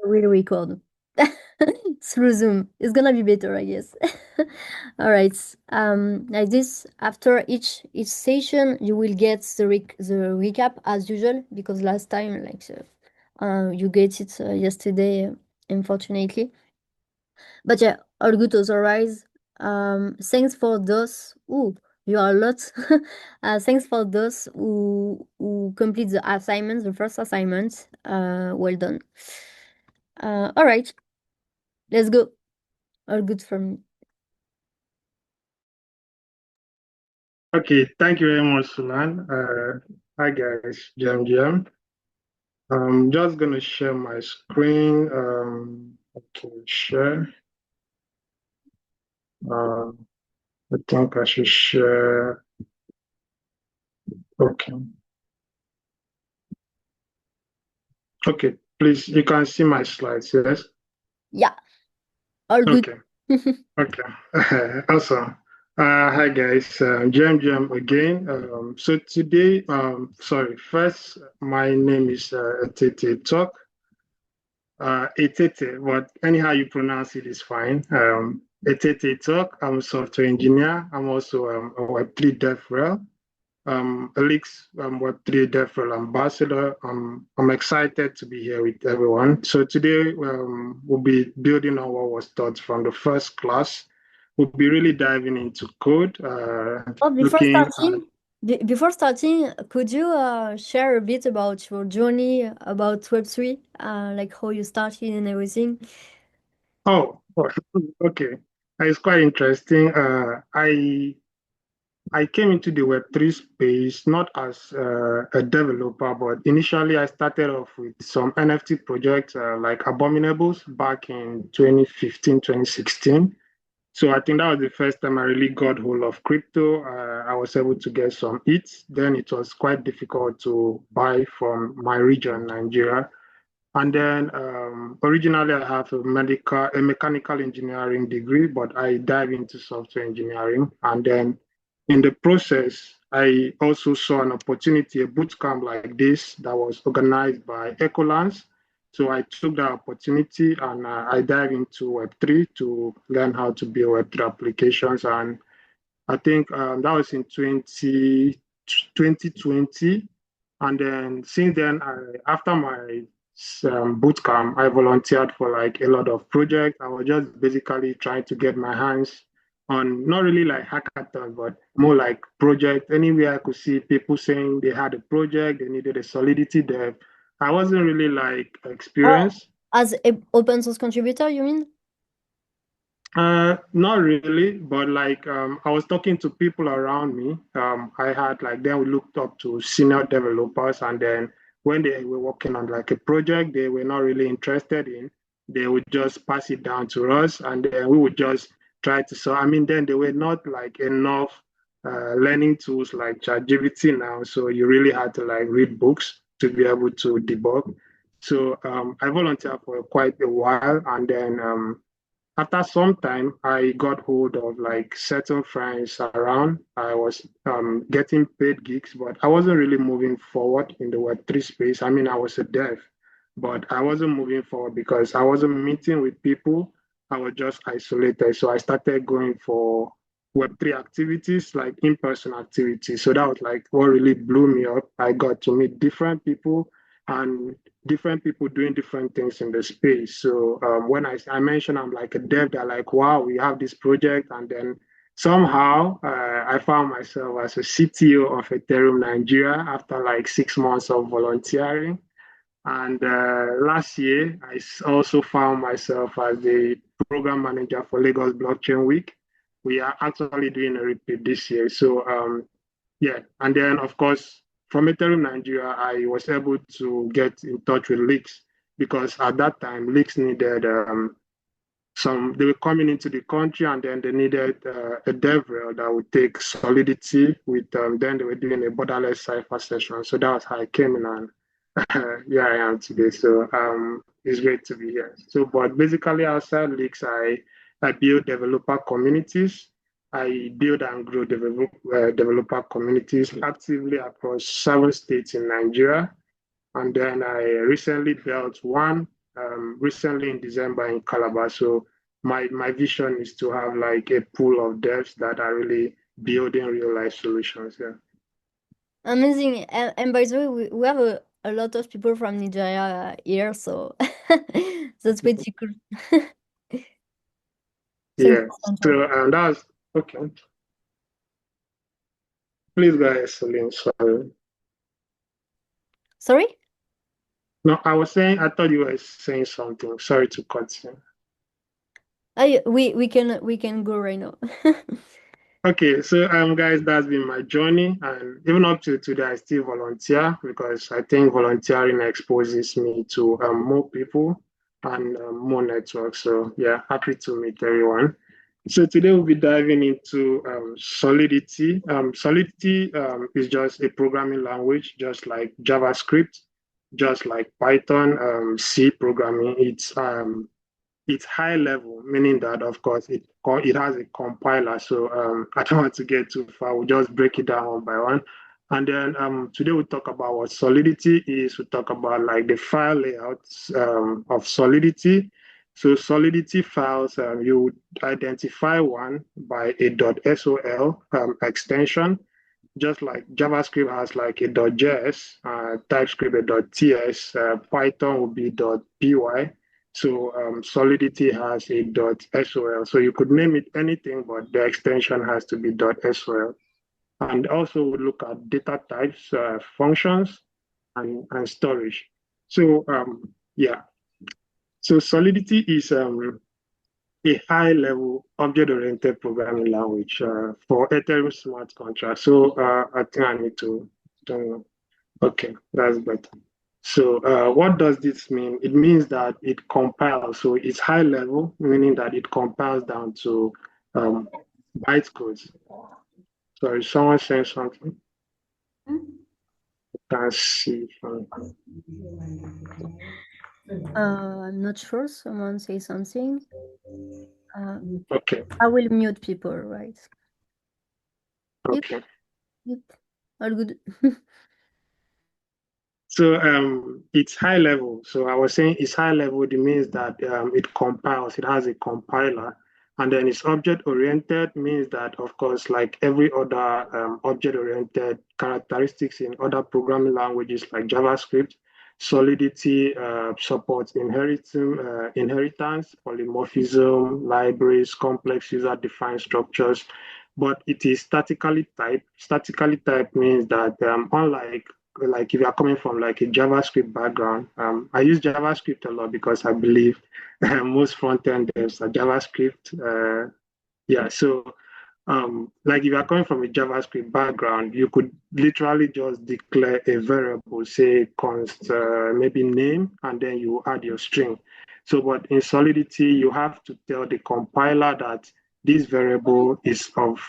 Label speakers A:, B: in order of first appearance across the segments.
A: We'll record through Zoom. It's gonna be better, I guess. All right. Like this, after each session, you will get the recap as usual because last time, you get it yesterday, unfortunately. But yeah, all good otherwise. Thanks for those. Ooh, you are a lot. Thanks for those who complete the assignments, the first assignment. Well done. All right, let's go. All good from me.
B: Okay, thank you very much, Sulan. Hi guys, Jam. I'm just gonna share my screen. Okay, share. Uh, I think I should share. Okay, okay. Please, you can see my slides. Yes.
A: Yeah, all good.
B: Okay. Okay. Awesome. Hi guys, Jam again. So today, sorry. First, my name is Tete Talk. Etete, but anyhow you pronounce it is fine. Etete Talk, I'm a software engineer. I'm also a Web3 DevRel, Elix Web3 DevRel ambassador. I'm excited to be here with everyone. So today we'll be building on what was taught from the first class. We'll be really diving into code,
A: Oh,
B: looking at
A: before starting, could you share a bit about your journey about Web3, like how you started and everything?
B: oh, okay. It's quite interesting. I came into the Web3 space not as a developer, but initially I started off with some NFT projects like Abominables back in 2015, 2016. So I think that was the first time I really got hold of crypto. I was able to get some hits. Then it was quite difficult to buy from my region, Nigeria. And then originally I have a mechanical engineering degree, but I dive into software engineering. And then in the process, I also saw an opportunity, a boot camp like this that was organized by Ecolance. So I took that opportunity and I dive into Web3 to learn how to build Web3 applications. And I think that was in 2020. And then since then, after my boot camp, I volunteered for like a lot of projects. I was just basically trying to get my hands on not really like hackathon, but more like project. Anywhere I could see people saying they had a project, they needed a Solidity dev. I wasn't really like
A: Oh,
B: experienced.
A: as a open source contributor, you mean?
B: Not really, but like I was talking to people around me. I had like then we looked up to senior developers, and then when they were working on like a project they were not really interested in, they would just pass it down to us, and then we would just try to. So I mean, then there were not like enough learning tools like ChatGPT now, so you really had to like read books to be able to debug. So I volunteered for quite a while, and then after some time, I got hold of like certain friends around. I was getting paid gigs, but I wasn't really moving forward in the Web3 space. I mean, I was a dev, but I wasn't moving forward because I wasn't meeting with people. I was just isolated. So I started going for Web3 activities, like in-person activities. So that was like what really blew me up. I got to meet different people and different people doing different things in the space. So when I mentioned I'm like a dev, they're like, wow, we have this project. And then somehow I found myself as a CTO of Ethereum Nigeria after like 6 months of volunteering. And last year, also found myself as the program manager for Lagos Blockchain Week. We are actually doing a repeat this year. So yeah, and then of course from Ethereum Nigeria, I was able to get in touch with Leaks because at that time Leaks needed they were coming into the country and then they needed a DevRel that would take Solidity with then they were doing a borderless cipher session. So that was how I came in and here I am today. So it's great to be here. So but basically outside Leaks, I build developer communities. I build and grow developer communities actively across 7 states in Nigeria. And then I recently built one recently in December in Calabar. So my vision is to have like a pool of devs that are really building real life solutions. Yeah.
A: Amazing. And by the way, we have a lot of people from Nigeria here, so that's pretty cool. Thank
B: Yeah.
A: you, Sandra.
B: So that's okay. Please go ahead, Celine. Sorry.
A: Sorry?
B: No, I was saying I thought you were saying something. Sorry to cut you.
A: We can go right now.
B: Okay, so guys, that's been my journey, and even up to today, I still volunteer because I think volunteering exposes me to more people and more networks. So yeah, happy to meet everyone. So today we'll be diving into Solidity. Solidity is just a programming language, just like JavaScript, just like Python, C programming. It's high level, meaning that of course it has a compiler. So I don't want to get too far. We'll just break it down one by one. And then today we'll talk about what Solidity is. We'll talk about like the file layouts of Solidity. So Solidity files, you would identify one by a .sol extension, just like JavaScript has like a .js, TypeScript a .ts, Python will be .py. So Solidity has a .sol. So you could name it anything, but the extension has to be .sol. And also we look at data types, functions, and storage. So yeah, so Solidity is a high-level object-oriented programming language for Ethereum smart contracts. So I think I need to, don't know. Okay, that's better. So what does this mean? It means that it compiles. So it's high level, meaning that it compiles down to um, bytecodes. Sorry, someone saying something. Can't see.
A: I'm not sure. Someone say something. Uh,
B: Okay,
A: I will mute people, right? Yep,
B: okay.
A: yep. All good.
B: So it's high level. So I was saying it's high level. It means that it compiles. It has a compiler, and then it's object oriented means that, of course, like every other object oriented characteristics in other programming languages like JavaScript, Solidity supports inheritance, polymorphism, libraries, complex user defined structures. But it is statically typed. Statically typed means that unlike like if you are coming from like a JavaScript background, I use JavaScript a lot because I believe most front-end devs are JavaScript. Yeah, so like if you are coming from a JavaScript background, you could literally just declare a variable, say const maybe name, and then you add your string. So, but in Solidity, you have to tell the compiler that this variable is of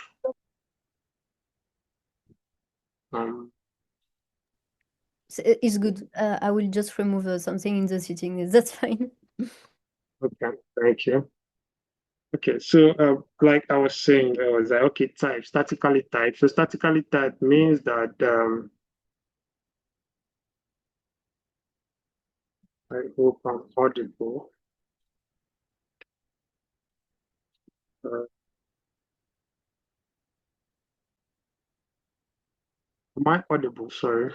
B: um,
A: It's good. I will just remove something in the settings. That's fine.
B: okay, thank you. Okay, so like I was saying, I was like, okay, type, statically type. So statically type means that I hope I'm audible. Uh, am I audible? Sorry.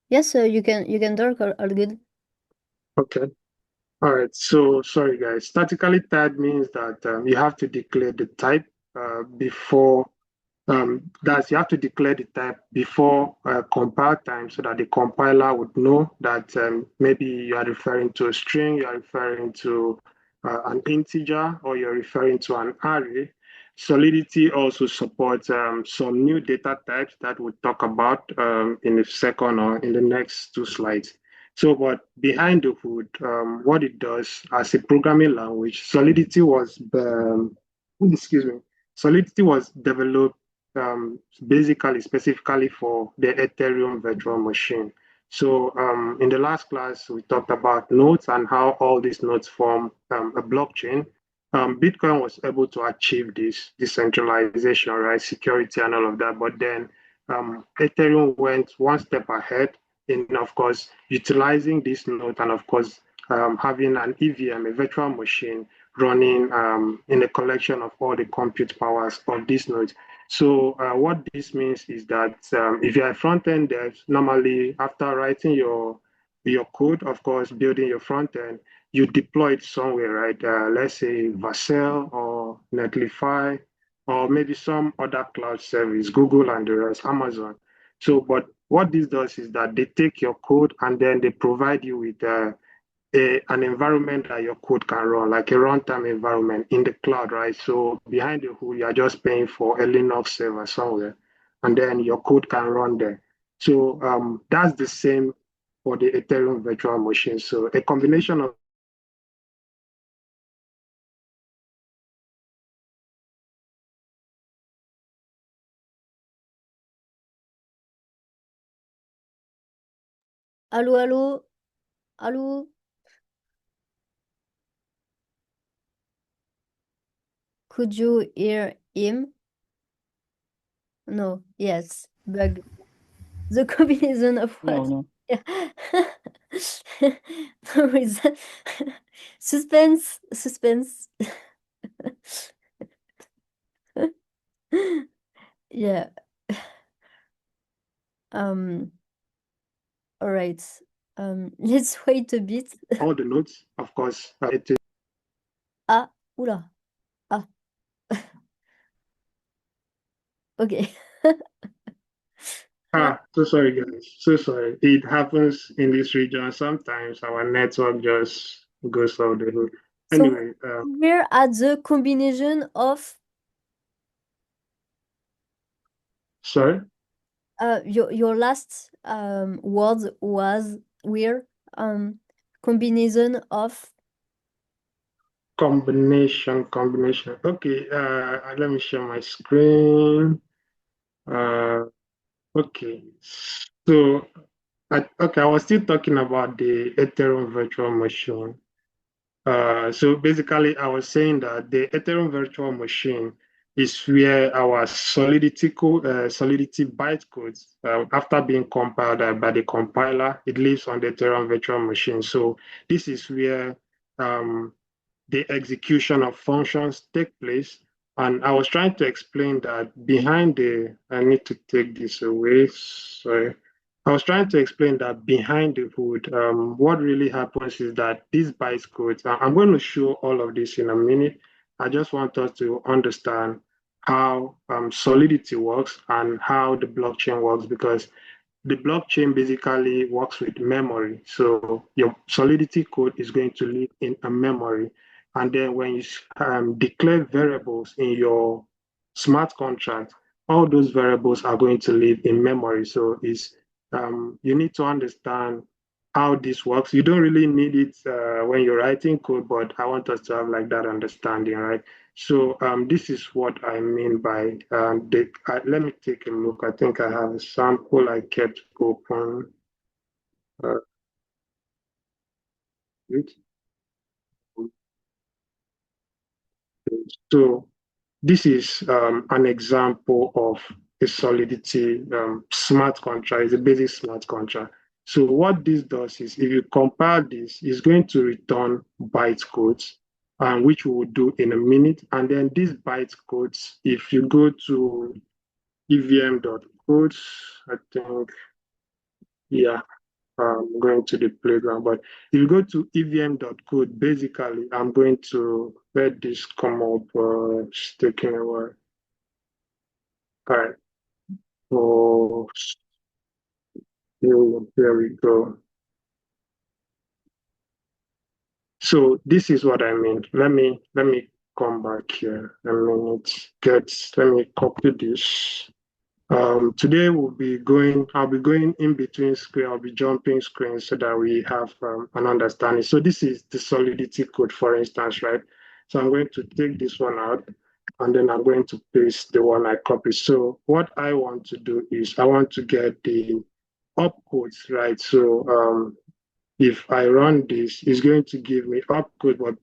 A: Yes, you can talk. All good.
B: Okay. All right. So sorry, guys. Statically type means that you have to declare the type before that's you have to declare the type before compile time so that the compiler would know that maybe you are referring to a string, you are referring to an integer, or you're referring to an array. Solidity also supports some new data types that we'll talk about in a second or in the next two slides. So, but behind the hood, what it does as a programming language, excuse me, Solidity was developed basically specifically for the Ethereum virtual machine. So in the last class, we talked about nodes and how all these nodes form a blockchain. Bitcoin was able to achieve this decentralization, right, security and all of that. But then Ethereum went one step ahead in, of course, utilizing this node and, of course, having an EVM, a virtual machine, running in a collection of all the compute powers of this node. So what this means is that if you're a front-end dev, normally after writing your code, of course, building your front end, you deploy it somewhere, right? Let's say Vercel or Netlify, or maybe some other cloud service, Google and the rest, Amazon. So, but what this does is that they take your code and then they provide you with an environment that your code can run, like a runtime environment in the cloud, right? So behind the hood, you're just paying for a Linux server somewhere, and then your code can run there. So that's the same for the Ethereum virtual machine. So a combination of
A: Allô, allô, allô, could you hear him? No, yes, bug. The combination of
C: No,
A: what?
C: no.
A: Yeah. No reason. Suspense, suspense. Yeah. Um, all right. Let's wait a bit.
B: all the nodes, of course,
A: Ah, oula. Ah, okay. Ah,
B: so sorry, guys. So sorry. It happens in this region. Sometimes our network just goes off the hook.
A: so
B: Anyway,
A: we're at the combination of
B: sorry.
A: your last word was we're combination of
B: Combination. Okay, let me share my screen. Uh, okay. So, I was still talking about the Ethereum virtual machine. So basically, I was saying that the Ethereum virtual machine is where our Solidity bytecodes, after being compiled by the compiler, it lives on the Ethereum virtual machine. So this is where um, the execution of functions take place. And I was trying to explain that behind I need to take this away. Sorry. I was trying to explain that behind the hood, what really happens is that these bytecodes, I'm going to show all of this in a minute. I just want us to understand how Solidity works and how the blockchain works, because the blockchain basically works with memory. So your Solidity code is going to live in a memory. And then when you declare variables in your smart contract, all those variables are going to live in memory. So you need to understand how this works. You don't really need it when you're writing code, but I want us to have like that understanding, right? So this is what I mean by let me take a look. I think I have a sample I kept open. Uh, it. So this is an example of a Solidity smart contract. It's a basic smart contract. So what this does is, if you compile this, it's going to return bytecodes, which we will do in a minute. And then these bytecodes, if you go to evm.codes, I think, yeah, I'm going to the playground. But if you go to evm.code, basically, I'm going to let this come up. It's taking a while. All right. Oh, here we go. So this is what I mean. Let me come back here a minute. Let me copy this. Today I'll be going in between screen, I'll be jumping screens so that we have an understanding. So this is the Solidity code, for instance, right? So I'm going to take this one out and then I'm going to paste the one I copied. So what I want to do is I want to get the opcodes, right? So if I run this, it's going to give me opcode, but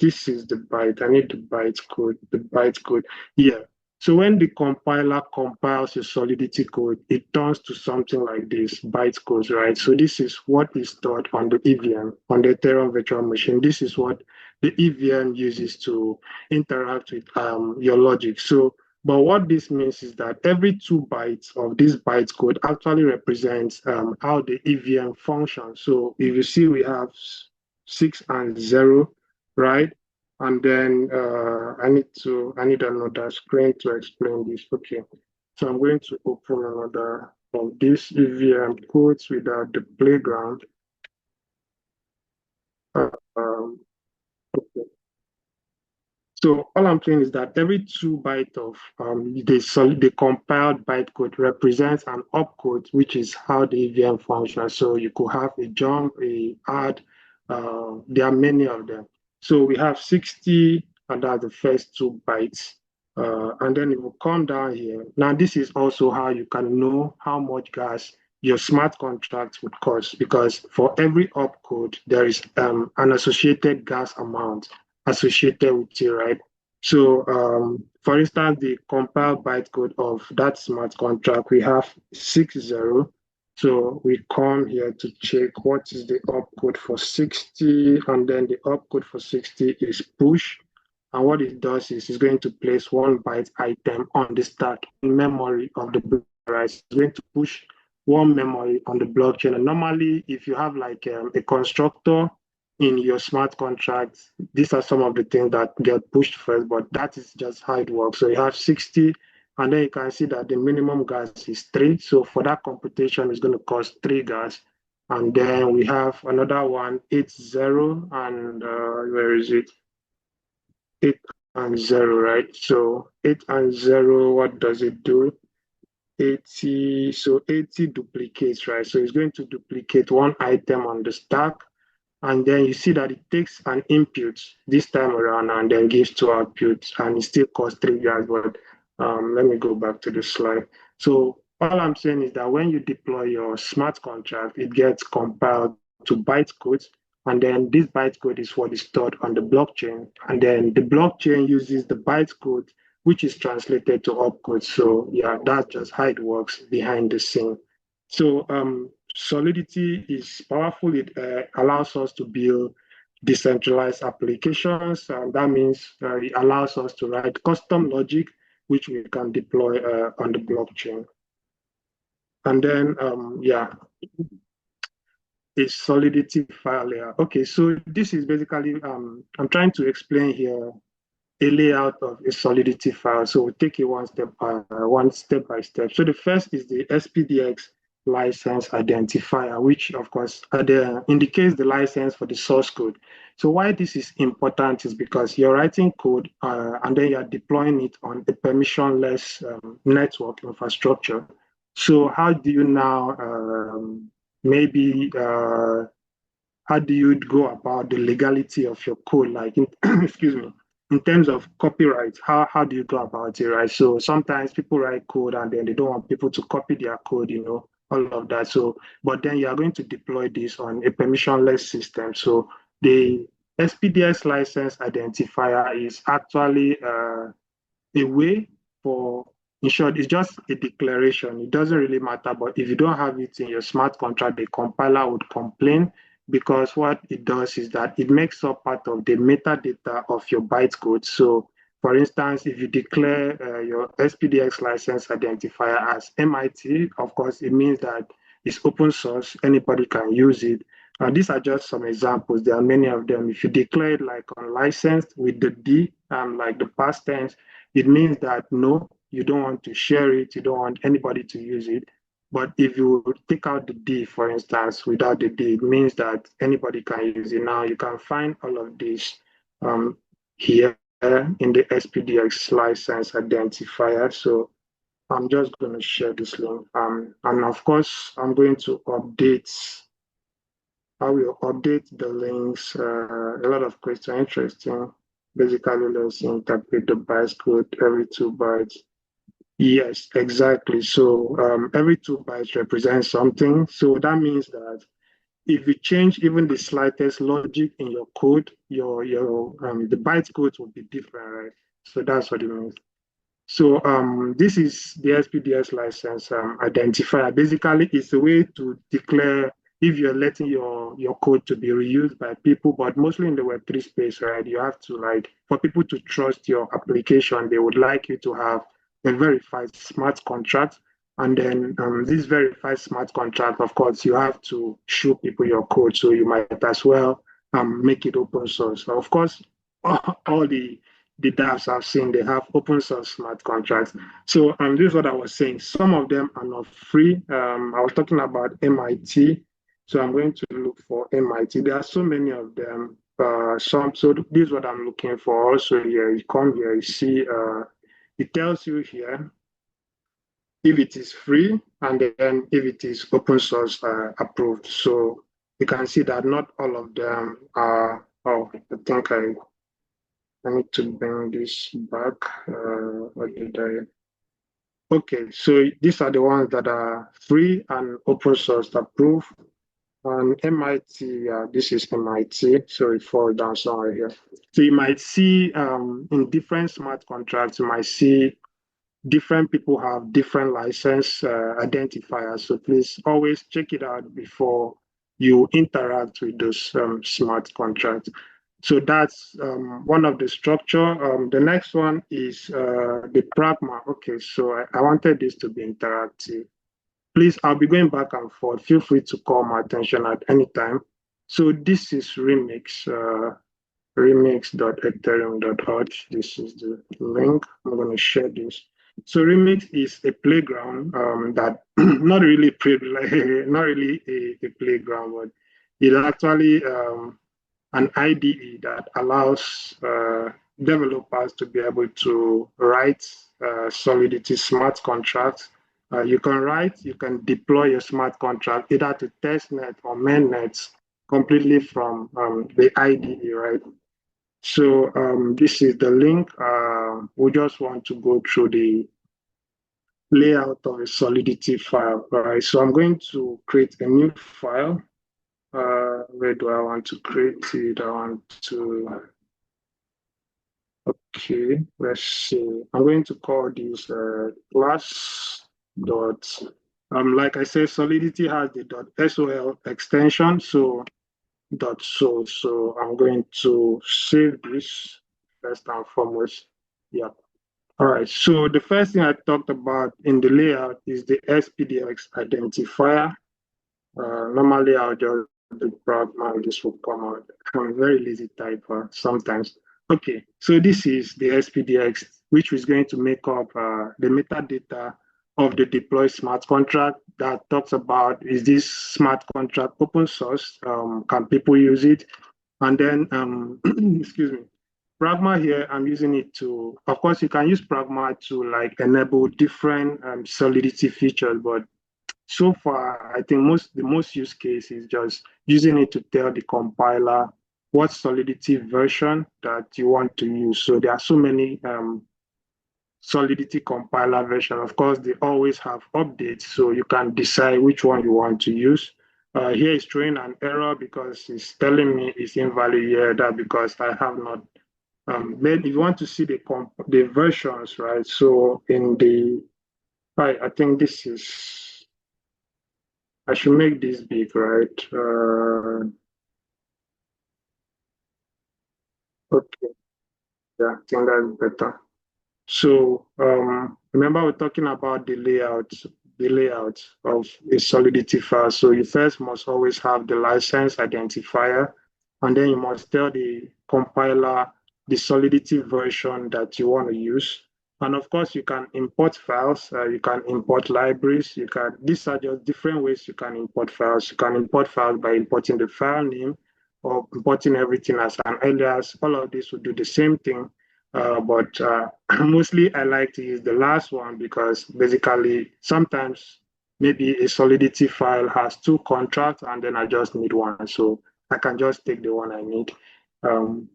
B: this is the byte. I need the byte code, Yeah. So when the compiler compiles your Solidity code, it turns to something like this, bytecodes, right? So this is what is stored on the EVM, on the Ethereum virtual machine. This is what the EVM uses to interact with your logic. So, but what this means is that every 2 bytes of this bytecode actually represents how the EVM functions. So if you see, we have 6 and 0, right? And then I need another screen to explain this. Okay, so I'm going to open another of these EVM codes without the playground. Um, okay. So all I'm saying is that every 2 byte of the compiled bytecode represents an opcode, which is how the EVM functions. So you could have a jump, a add. There are many of them. So we have 60, and that's the first 2 bytes. And then it will come down here. Now this is also how you can know how much gas your smart contract would cost, because for every opcode there is an associated gas amount associated with it, right? So, for instance, the compiled bytecode of that smart contract, we have 60. So we come here to check what is the opcode for 60, and then the opcode for 60 is push. And what it does is it's going to place 1 byte item on the stack in memory of the block, right? So it's going to push one memory on the blockchain. And normally, if you have like a constructor in your smart contracts, these are some of the things that get pushed first, but that is just how it works. So you have 60, and then you can see that the minimum gas is 3. So for that computation, it's going to cost 3 gas. And then we have another one, 80, and where is it? 8 and 0, right? So 8 and 0, what does it do? 80, so 80 duplicates, right? So it's going to duplicate one item on the stack, and then you see that it takes an input this time around and then gives 2 outputs, and it still costs 3 gas. But let me go back to the slide. So all I'm saying is that when you deploy your smart contract, it gets compiled to bytecode, and then this bytecode is what is stored on the blockchain, and then the blockchain uses the bytecode, which is translated to opcode. So yeah, that's just how it works behind the scene. So Solidity is powerful. It allows us to build decentralized applications. And that means it allows us to write custom logic, which we can deploy on the blockchain. And then, yeah, a Solidity file layer. Okay, so this is basically, I'm trying to explain here a layout of a Solidity file. So we'll take it one step by step. So the first is the SPDX license identifier, which of course indicates the license for the source code. So why this is important is because you're writing code and then you're deploying it on a permissionless network infrastructure. So how do you now maybe how do you go about the legality of your code? Like, excuse me, in terms of copyright, how do you go about it, right? So sometimes people write code and then they don't want people to copy their code, all of that. So, but then you are going to deploy this on a permissionless system. So the SPDX license identifier is actually a way for, in short, it's just a declaration. It doesn't really matter, but if you don't have it in your smart contract, the compiler would complain, because what it does is that it makes up part of the metadata of your bytecode. So for instance, if you declare your SPDX license identifier as MIT, of course, it means that it's open source, anybody can use it. These are just some examples. There are many of them. If you declare it like unlicensed with the D, like the past tense, it means that no, you don't want to share it, you don't want anybody to use it. But if you take out the D, for instance, without the D, it means that anybody can use it. Now you can find all of this here in the SPDX license identifier. So I'm just going to share this link. And of course, I'm going to update. I will update the links. A lot of questions, interesting. Basically, let's interpret the bytecode every 2 bytes. Yes, exactly. So every 2 bytes represents something. So that means that if you change even the slightest logic in your code, your the bytecode will be different, right? So that's what it means. So this is the SPDS license identifier. Basically, it's a way to declare if you're letting your code to be reused by people, but mostly in the Web3 space, right? You have to like for people to trust your application, they would like you to have a verified smart contract. And then this verified smart contract, of course, you have to show people your code. So you might as well make it open source. So of course, all the dApps I've seen, they have open source smart contracts. So this is what I was saying. Some of them are not free. I was talking about MIT. So I'm going to look for MIT. There are so many of them. So this is what I'm looking for. Also here, you come here, you see, it tells you here if it is free and then if it is open source approved. So you can see that not all of them are, oh, I think I need to bring this back. What did I? Okay, so these are the ones that are free and open source approved. And MIT, this is MIT, so it falls down somewhere here. So you might see in different smart contracts, you might see different people have different license identifiers. So please always check it out before you interact with those smart contracts. So that's one of the structure. The next one is the pragma. Okay, so I wanted this to be interactive. Please, I'll be going back and forth. Feel free to call my attention at any time. So this is Remix, remix.ethereum.org. This is the link. I'm going to share this. So Remix is a playground that not really not really a playground, but it actually an IDE that allows developers to be able to write Solidity smart contracts. You can write, you can deploy your smart contract either to testnet or mainnet completely from the IDE, right? So this is the link. We just want to go through the layout of a Solidity file, right? So I'm going to create a new file. Where do I want to create it? I want to Okay, let's see. I'm going to call this class dot. Like I said, Solidity has the .sol extension, so .so. So I'm going to save this first and foremost. Yeah. All right. So the first thing I talked about in the layout is the SPDX identifier. Normally, I'll just do Pragma, this will come out. I'm a very lazy typer sometimes. Okay, so this is the SPDX, which is going to make up the metadata of the deploy smart contract that talks about is this smart contract open source? Can people use it? And then, excuse me, Pragma here, I'm using it to, of course, you can use Pragma to like enable different Solidity features, but so far, I think the most use case is just using it to tell the compiler what Solidity version that you want to use. So there are so many Solidity compiler version. Of course, they always have updates, so you can decide which one you want to use. Here is throwing an error because it's telling me it's invalid here. That because I have not. Then if you want to see the versions, right? So in the I think this is I should make this big, right? Okay, yeah, I think that's better. So remember we're talking about the layout of a Solidity file. So you first must always have the license identifier, and then you must tell the compiler the Solidity version that you want to use. And of course, you can import files, you can import libraries, these are just different ways you can import files. You can import files by importing the file name or importing everything as an alias. All of this will do the same thing but mostly I like to use the last one because basically sometimes maybe a Solidity file has two contracts and then I just need one. So I can just take the one I need.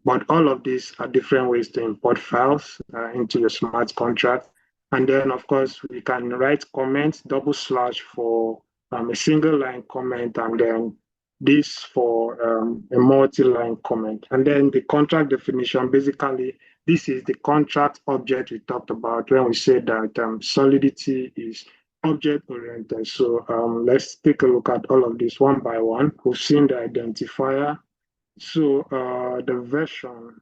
B: But all of these are different ways to import files into your smart contract. And then, of course, we can write comments, double slash for a single line comment, and then this for a multi-line comment. And then the contract definition, basically, this is the contract object we talked about when we said that Solidity is object oriented. So let's take a look at all of this one by one. We've seen the identifier. So the version,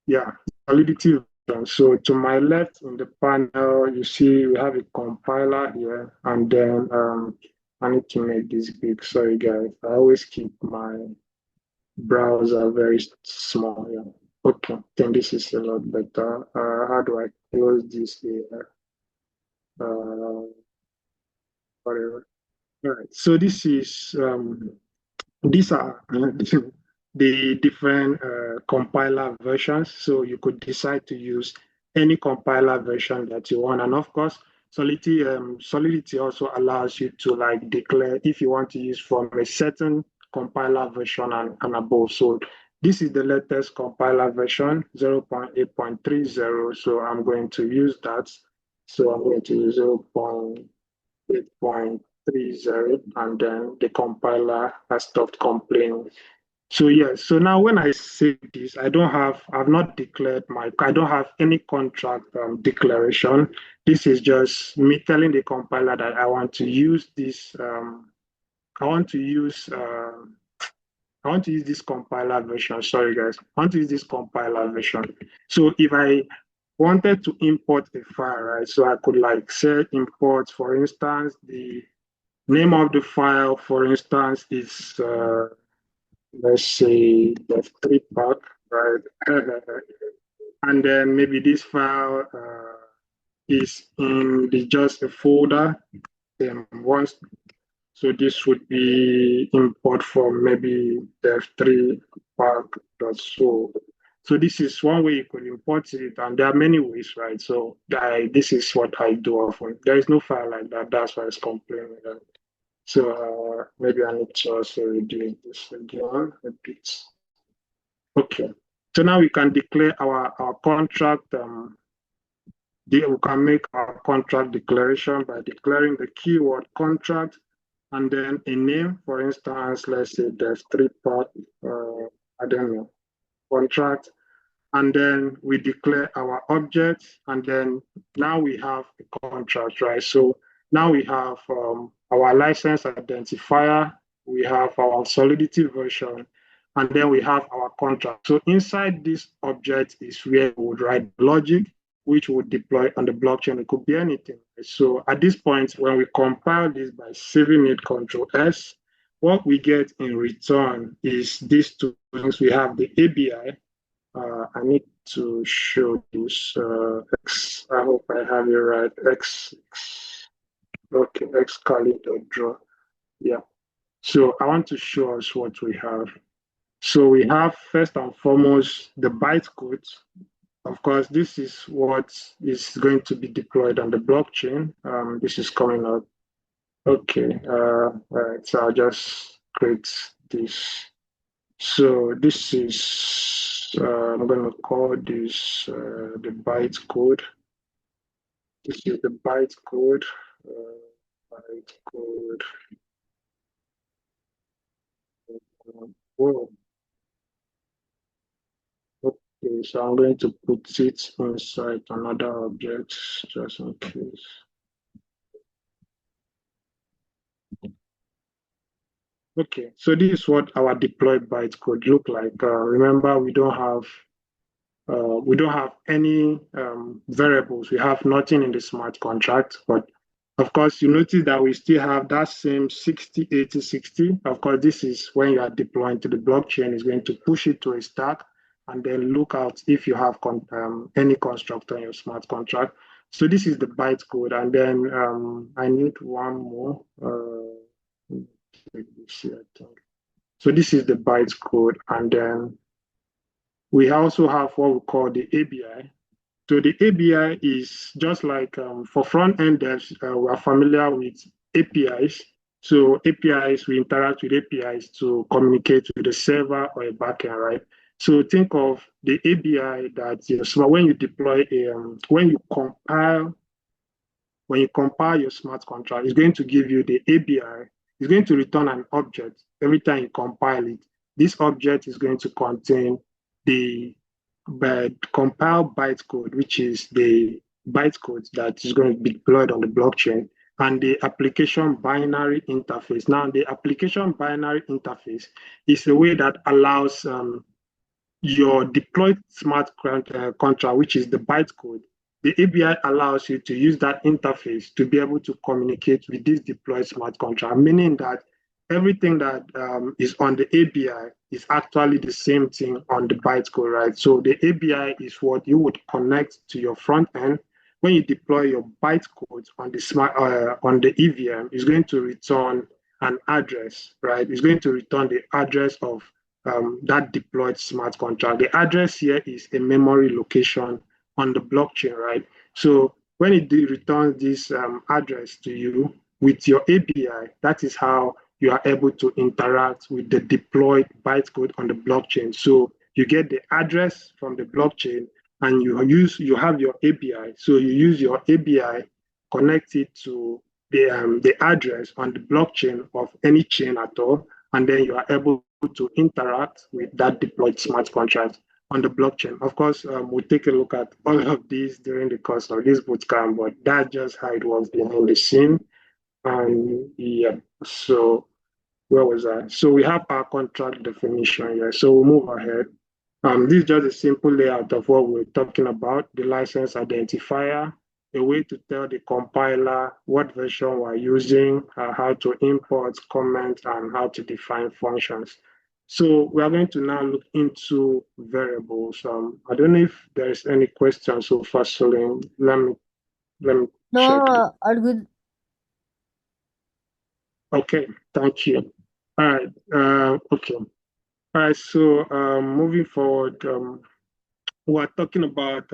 B: yeah, Solidity version. So to my left in the panel, you see we have a compiler here, and then I need to make this big. Sorry, guys. I always keep my browser very small. Yeah. Okay, then this is a lot better. How do I close this here? Whatever. All right. So this is these are the different compiler versions. So you could decide to use any compiler version that you want. And of course, Solidity also allows you to like declare if you want to use from a certain compiler version and above. So this is the latest compiler version, 0.8.30. So I'm going to use that. So I'm going to use 0.8.30, and then the compiler has stopped complaining. So yeah, so now when I say this, I've not declared I don't have any contract declaration. This is just me telling the compiler that I want to use this, I want to use, I want to use this compiler version. Sorry guys, I want to use this compiler version. So if I wanted to import a file, right? So I could like say import, for instance, the name of the file, for instance, is let's say the 3 pack, right? And then maybe this file is in the just a folder. Then once, so this would be import from maybe dev3 pack.so. So this is one way you could import it, and there are many ways, right? So this is what I do often. There is no file like that. That's why it's complaining. So maybe I need to also redo this again a bit. Okay. So now we can declare our contract. We can make our contract declaration by declaring the keyword contract and then a name. For instance, let's say there's 3 part, I don't know, contract, and then we declare our objects, and then now we have a contract, right? So now we have our license identifier, we have our Solidity version, and then we have our contract. So inside this object is where we would write logic, which would deploy on the blockchain. It could be anything. So at this point, when we compile this by saving it, Control S, what we get in return is these two things. We have the ABI. I need to show this X. I hope I have it right. X. Okay, X draw. Yeah. So I want to show us what we have. So we have first and foremost the bytecode. Of course, this is what is going to be deployed on the blockchain. This is coming up. Okay. Right. So I'll just create this. So this is, I'm going to call this the bytecode. This is the bytecode. Bytecode. Whoa. Okay, so I'm going to put it inside another object just in case. Okay, so this is what our deployed bytecode look like. Remember, we don't have any variables. We have nothing in the smart contract, but of course, you notice that we still have that same 60, 80, 60. Of course, this is when you are deploying to the blockchain, it's going to push it to a stack and then look out if you have any constructor in your smart contract. So this is the bytecode. And then I need one more. So this is the bytecode. And then we also have what we call the ABI. So the ABI is just like for front end devs, we are familiar with APIs. So APIs, we interact with APIs to communicate with the server or a backend, right? So think of the ABI that so when you deploy when you compile your smart contract, it's going to give you the ABI. It's going to return an object every time you compile it. This object is going to contain the but compile bytecode, which is the bytecode that is going to be deployed on the blockchain, and the application binary interface. Now, the application binary interface is a way that allows your deployed smart contract, which is the bytecode. The ABI allows you to use that interface to be able to communicate with this deployed smart contract, meaning that everything that is on the ABI is actually the same thing on the bytecode, right? So the ABI is what you would connect to your front end. When you deploy your bytecode on the on the EVM, it's going to return an address, right? It's going to return the address of that deployed smart contract. The address here is a memory location on the blockchain, right? So when it returns this address to you with your API, that is how you are able to interact with the deployed bytecode on the blockchain. So you get the address from the blockchain and you have your API. So you use your API, connect it to the address on the blockchain of any chain at all, and then you are able to interact with that deployed smart contract on the blockchain. Of course, we'll take a look at all of these during the course of this bootcamp, but that's just how it was behind the scene. And yeah, so where was I? So we have our contract definition here. So we'll move ahead. This is just a simple layout of what we're talking about, the license identifier, a way to tell the compiler what version we're using, how to import, comment, and how to define functions. So we are going to now look into variables. I don't know if there's any questions so far, Celine. Let me check.
A: No, all good.
B: Okay, thank you. All right. Okay. All right. So moving forward, we're talking about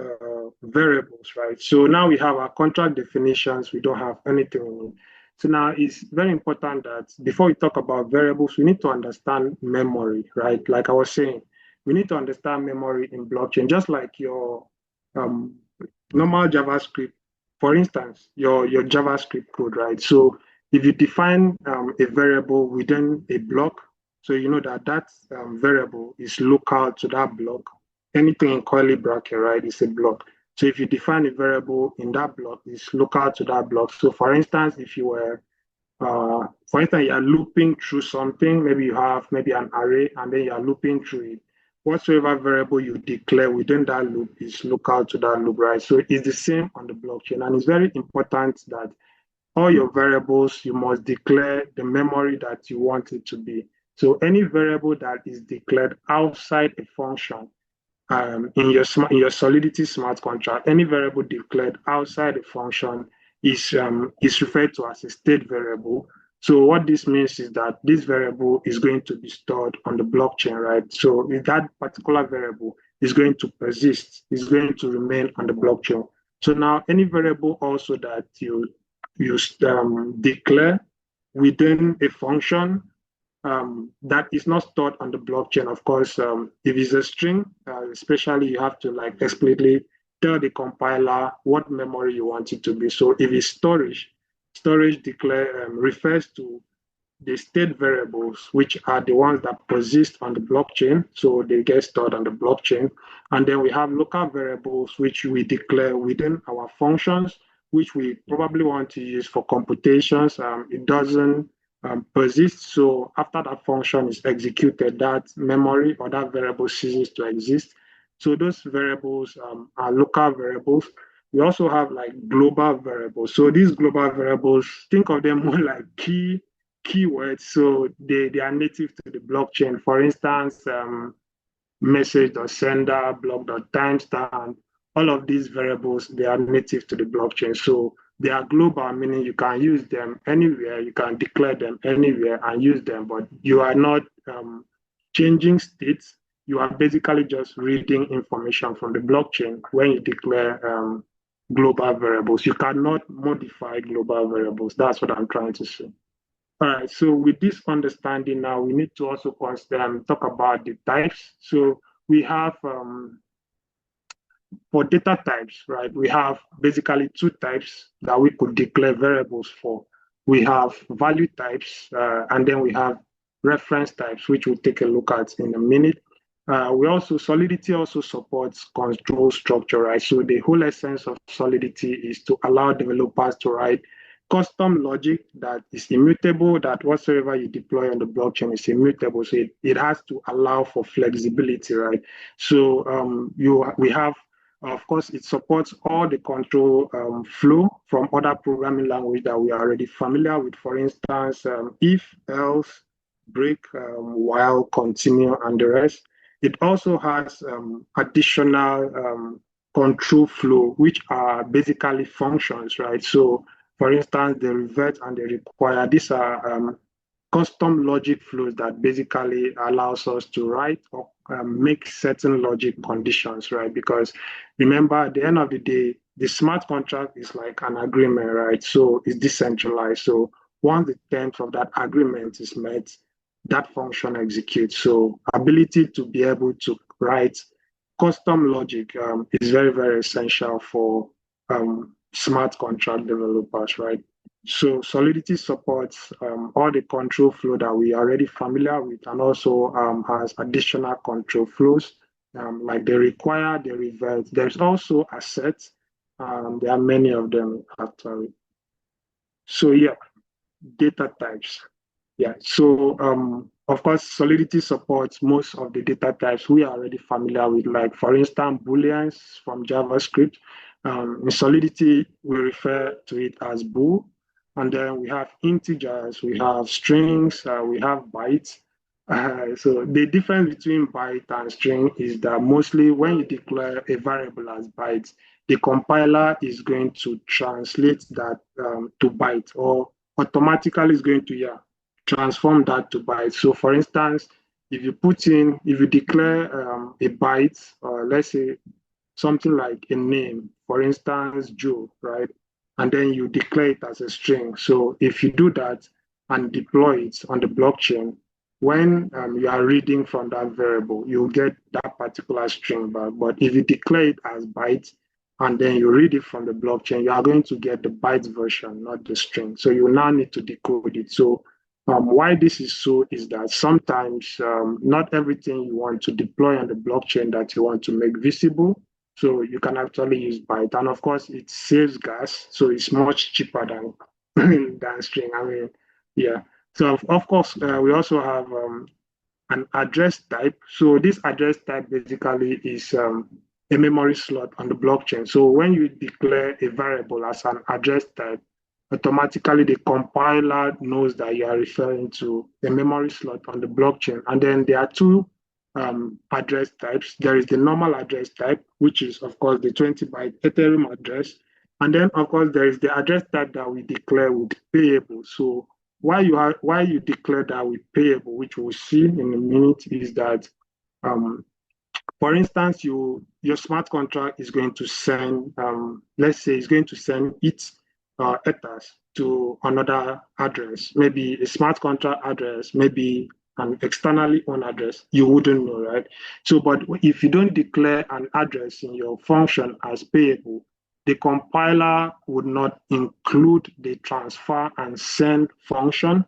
B: variables, right? So now we have our contract definitions. We don't have anything in it. So now it's very important that before we talk about variables, we need to understand memory, right? Like I was saying, we need to understand memory in blockchain, just like your um, normal JavaScript. For instance, your JavaScript code, right? So if you define a variable within a block, so you know that that variable is local to that block. Anything in curly bracket, right, is a block. So if you define a variable in that block, it's local to that block. So for instance, if you were, for instance, you are looping through something, maybe you have maybe an array and then you are looping through it. Whatsoever variable you declare within that loop is local to that loop, right? So it's the same on the blockchain. And it's very important that all your variables, you must declare the memory that you want it to be. So any variable that is declared outside a function in your Solidity smart contract, any variable declared outside a function is referred to as a state variable. So what this means is that this variable is going to be stored on the blockchain, right? So if that particular variable is going to persist, is going to remain on the blockchain. So now any variable also that you declare within a function that is not stored on the blockchain. Of course, if it's a string, especially you have to like explicitly tell the compiler what memory you want it to be. So if it's storage, storage declare refers to the state variables, which are the ones that persist on the blockchain. So they get stored on the blockchain. And then we have local variables, which we declare within our functions, which we probably want to use for computations. It doesn't persist. So after that function is executed, that memory or that variable ceases to exist. So those variables are local variables. We also have like global variables. So these global variables, think of them more like keywords. So they are native to the blockchain. For instance, message.sender, block.timestamp, all of these variables, they are native to the blockchain. So they are global, meaning you can use them anywhere, you can declare them anywhere and use them, but you are not changing states. You are basically just reading information from the blockchain when you declare global variables. You cannot modify global variables. That's what I'm trying to say. All right, so with this understanding now, we need to also talk about the types. So we have, for data types, right, we have basically two types that we could declare variables for. We have value types, and then we have reference types, which we'll take a look at in a minute. Solidity also supports control structure, right? So the whole essence of Solidity is to allow developers to write custom logic that is immutable, that whatsoever you deploy on the blockchain is immutable. So it has to allow for flexibility, right? So we have, of course, it supports all the control flow from other programming language that we are already familiar with. For instance, if, else, break, while, continue, and the rest. It also has additional control flow, which are basically functions, right? So, for instance, the revert and the require, these are custom logic flows that basically allows us to write or make certain logic conditions, right? Because remember, at the end of the day, the smart contract is like an agreement, right? So it's decentralized. So once the terms of that agreement is met, that function executes. So ability to be able to write custom logic is very, very essential for smart contract developers, right? So Solidity supports all the control flow that we are already familiar with, and also has additional control flows like the require, the revert. There's also assets. There are many of them actually. So yeah, data types. Yeah, so of course, Solidity supports most of the data types we are already familiar with, like for instance, Booleans from JavaScript. In Solidity, we refer to it as bool. And then we have integers, we have strings, we have bytes. So the difference between byte and string is that mostly when you declare a variable as bytes, the compiler is going to translate that to byte, or automatically is going to, yeah, transform that to bytes. So for instance, if you declare a byte, or let's say something like a name, for instance, Joe, right? And then you declare it as a string. So if you do that and deploy it on the blockchain, when you are reading from that variable, you'll get that particular string back. But if you declare it as bytes and then you read it from the blockchain, you are going to get the byte version, not the string. So you now need to decode it. So why this is so is that sometimes not everything you want to deploy on the blockchain that you want to make visible, so you can actually use byte. And of course, it saves gas, so it's much cheaper than than string. I mean, yeah. So of course, we also have an address type. So this address type basically is a memory slot on the blockchain. So when you declare a variable as an address type, automatically the compiler knows that you are referring to a memory slot on the blockchain. And then there are two address types. There is the normal address type, which is, of course, the 20-byte Ethereum address. And then, of course, there is the address type that we declare with payable. So why you declare that with payable, which we'll see in a minute, is that um, for instance, your smart contract is going to send, let's say, it's going to send its ethers to another address, maybe a smart contract address, maybe an externally owned address. You wouldn't know, right? So, but if you don't declare an address in your function as payable, the compiler would not include the transfer and send function,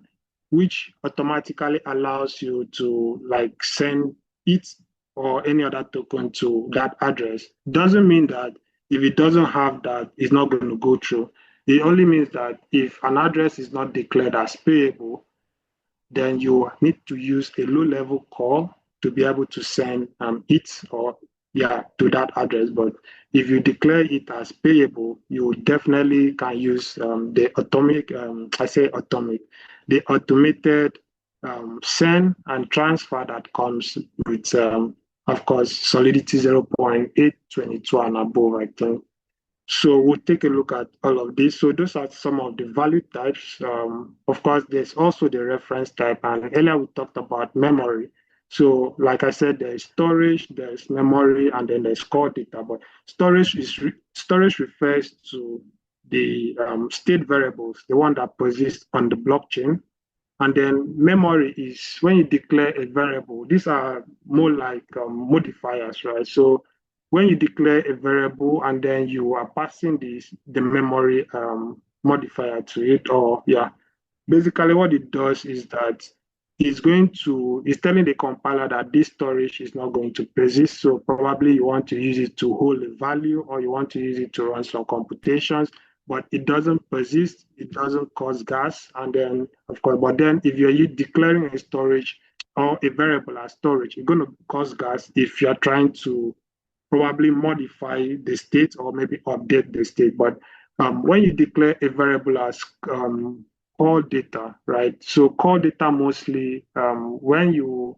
B: which automatically allows you to like send it or any other token to that address. Doesn't mean that if it doesn't have that, it's not going to go through. It only means that if an address is not declared as payable, then you need to use a low level call to be able to send it or yeah to that address. But if you declare it as payable, you definitely can use the atomic, I say atomic, the automated send and transfer that comes with, of course, Solidity 0.822 and above, I think. So we'll take a look at all of this. So those are some of the value types. Of course, there's also the reference type. And earlier we talked about memory. So like I said, there's storage, there's memory, and then there's core data. But storage refers to the state variables, the one that persists on the blockchain. And then memory is when you declare a variable. These are more like modifiers, right? So when you declare a variable and then you are passing the memory modifier to it, or yeah, basically what it does is that it's telling the compiler that this storage is not going to persist. So probably you want to use it to hold a value, or you want to use it to run some computations, but it doesn't persist, it doesn't cause gas. And then, of course, but then if you're declaring a storage or a variable as storage, it's going to cause gas if you're trying to probably modify the state or maybe update the state. But when you declare a variable as call data, right? So call data mostly when you,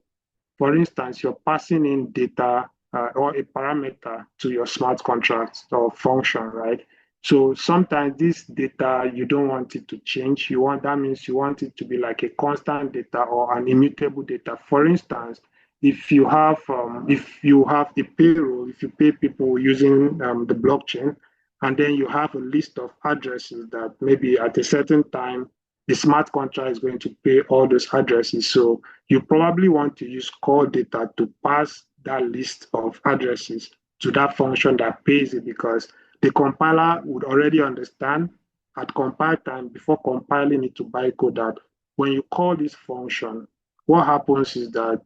B: for instance, you're passing in data or a parameter to your smart contract or function, right? So sometimes this data, you don't want it to change. That means you want it to be like a constant data or an immutable data. For instance, if you have a payroll, if you pay people using the blockchain, and then you have a list of addresses that maybe at a certain time the smart contract is going to pay all those addresses. So you probably want to use call data to pass that list of addresses to that function that pays it, because the compiler would already understand at compile time, before compiling it to bytecode, that when you call this function, what happens is that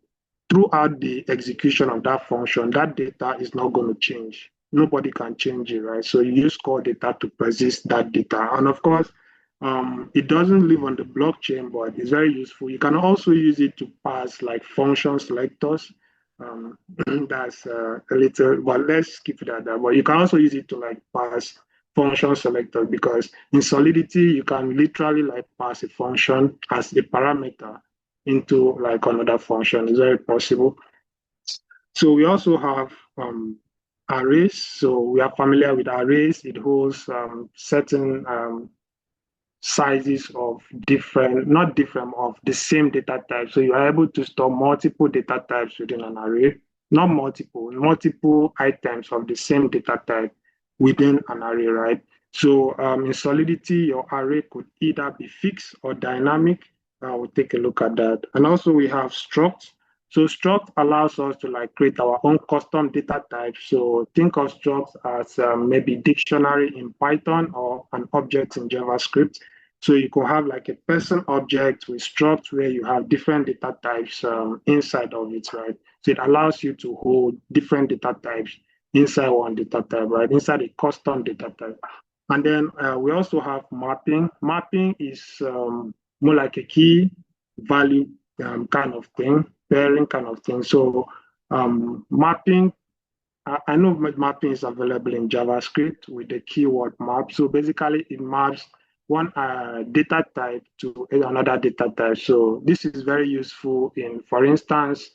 B: throughout the execution of that function, that data is not going to change. Nobody can change it, right? So you use call data to persist that data. And of course, it doesn't live on the blockchain, but it's very useful. You can also use it to pass like function selectors. Um, that's a little, but let's skip that. But you can also use it to like pass function selectors, because in Solidity, you can literally like pass a function as a parameter into like another function. It's very possible. So we also have arrays. So we are familiar with arrays. It holds certain sizes of different, not different, of the same data type. So you are able to store multiple data types within an array, not multiple items of the same data type within an array, right? So in Solidity, your array could either be fixed or dynamic. We'll take a look at that. And also we have struct. So struct allows us to like create our own custom data type. So think of struct as maybe dictionary in Python or an object in JavaScript. So you could have like a person object with struct where you have different data types inside of it, right? So it allows you to hold different data types inside one data type, right? Inside a custom data type. And then we also have mapping. Mapping is more like a key value kind of thing, pairing kind of thing. So mapping, I know mapping is available in JavaScript with the keyword map. So basically, it maps one data type to another data type. So this is very useful in, for instance,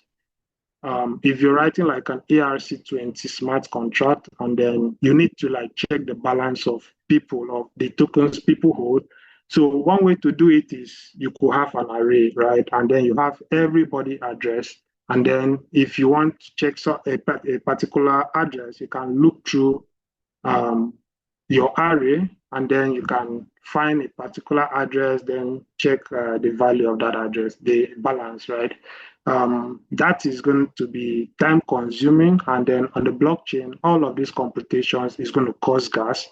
B: if you're writing like an ERC20 smart contract, and then you need to like check the balance of people, of the tokens people hold. So one way to do it is you could have an array, right? And then you have everybody address. And then if you want to check a particular address, you can look through um, your array, and then you can find a particular address, then check the value of that address, the balance, right? That is going to be time consuming. And then on the blockchain, all of these computations is going to cost gas,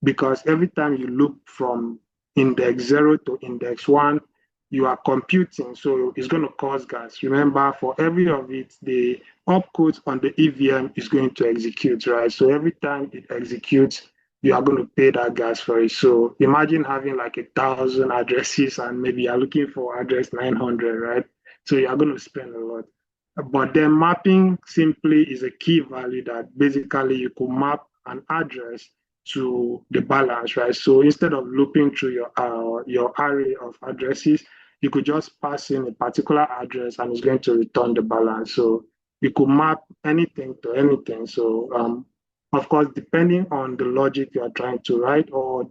B: because every time you look from index 0 to index 1, you are computing. So it's going to cost gas. Remember, for every of it, the opcode on the EVM is going to execute, right? So every time it executes, you are going to pay that gas for it. So imagine having like 1,000 addresses and maybe you're looking for address 900, right? So you are going to spend a lot. But then mapping simply is a key value that basically you could map an address to the balance, right? So instead of looping through your array of addresses, you could just pass in a particular address and it's going to return the balance. So you could map anything to anything. So of course, depending on the logic you are trying to write, or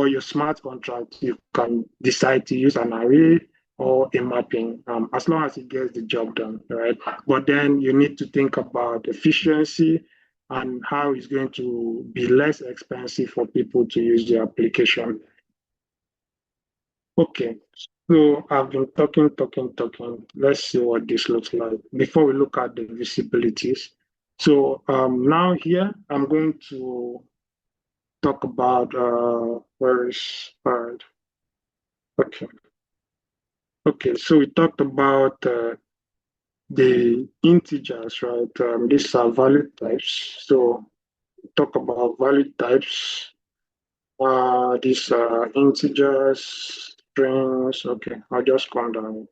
B: your smart contract, you can decide to use an array or a mapping, as long as it gets the job done, right? But then you need to think about efficiency and how it's going to be less expensive for people to use the application. Okay, so I've been talking. Let's see what this looks like before we look at the visibilities. So now here, I'm going to talk about where is, all right, okay. Okay, so we talked about the integers, right? These are value types. So talk about value types. These are integers, strings. Okay, I'll just come down.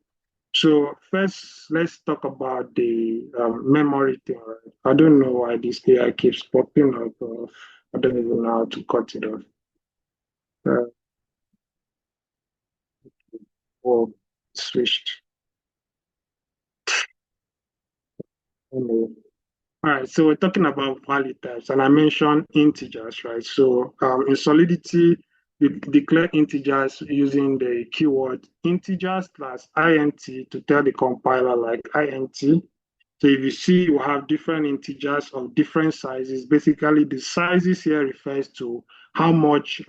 B: So first, let's talk about the memory thing. Right? I don't know why this AI keeps popping up. I don't even know how to cut it off. Uh, or switched. Anyway. All right, so we're talking about value types, and I mentioned integers, right? So in Solidity, we declare integers using the keyword integers plus int to tell the compiler like int. So if you see you have different integers of different sizes, basically the sizes here refers to how much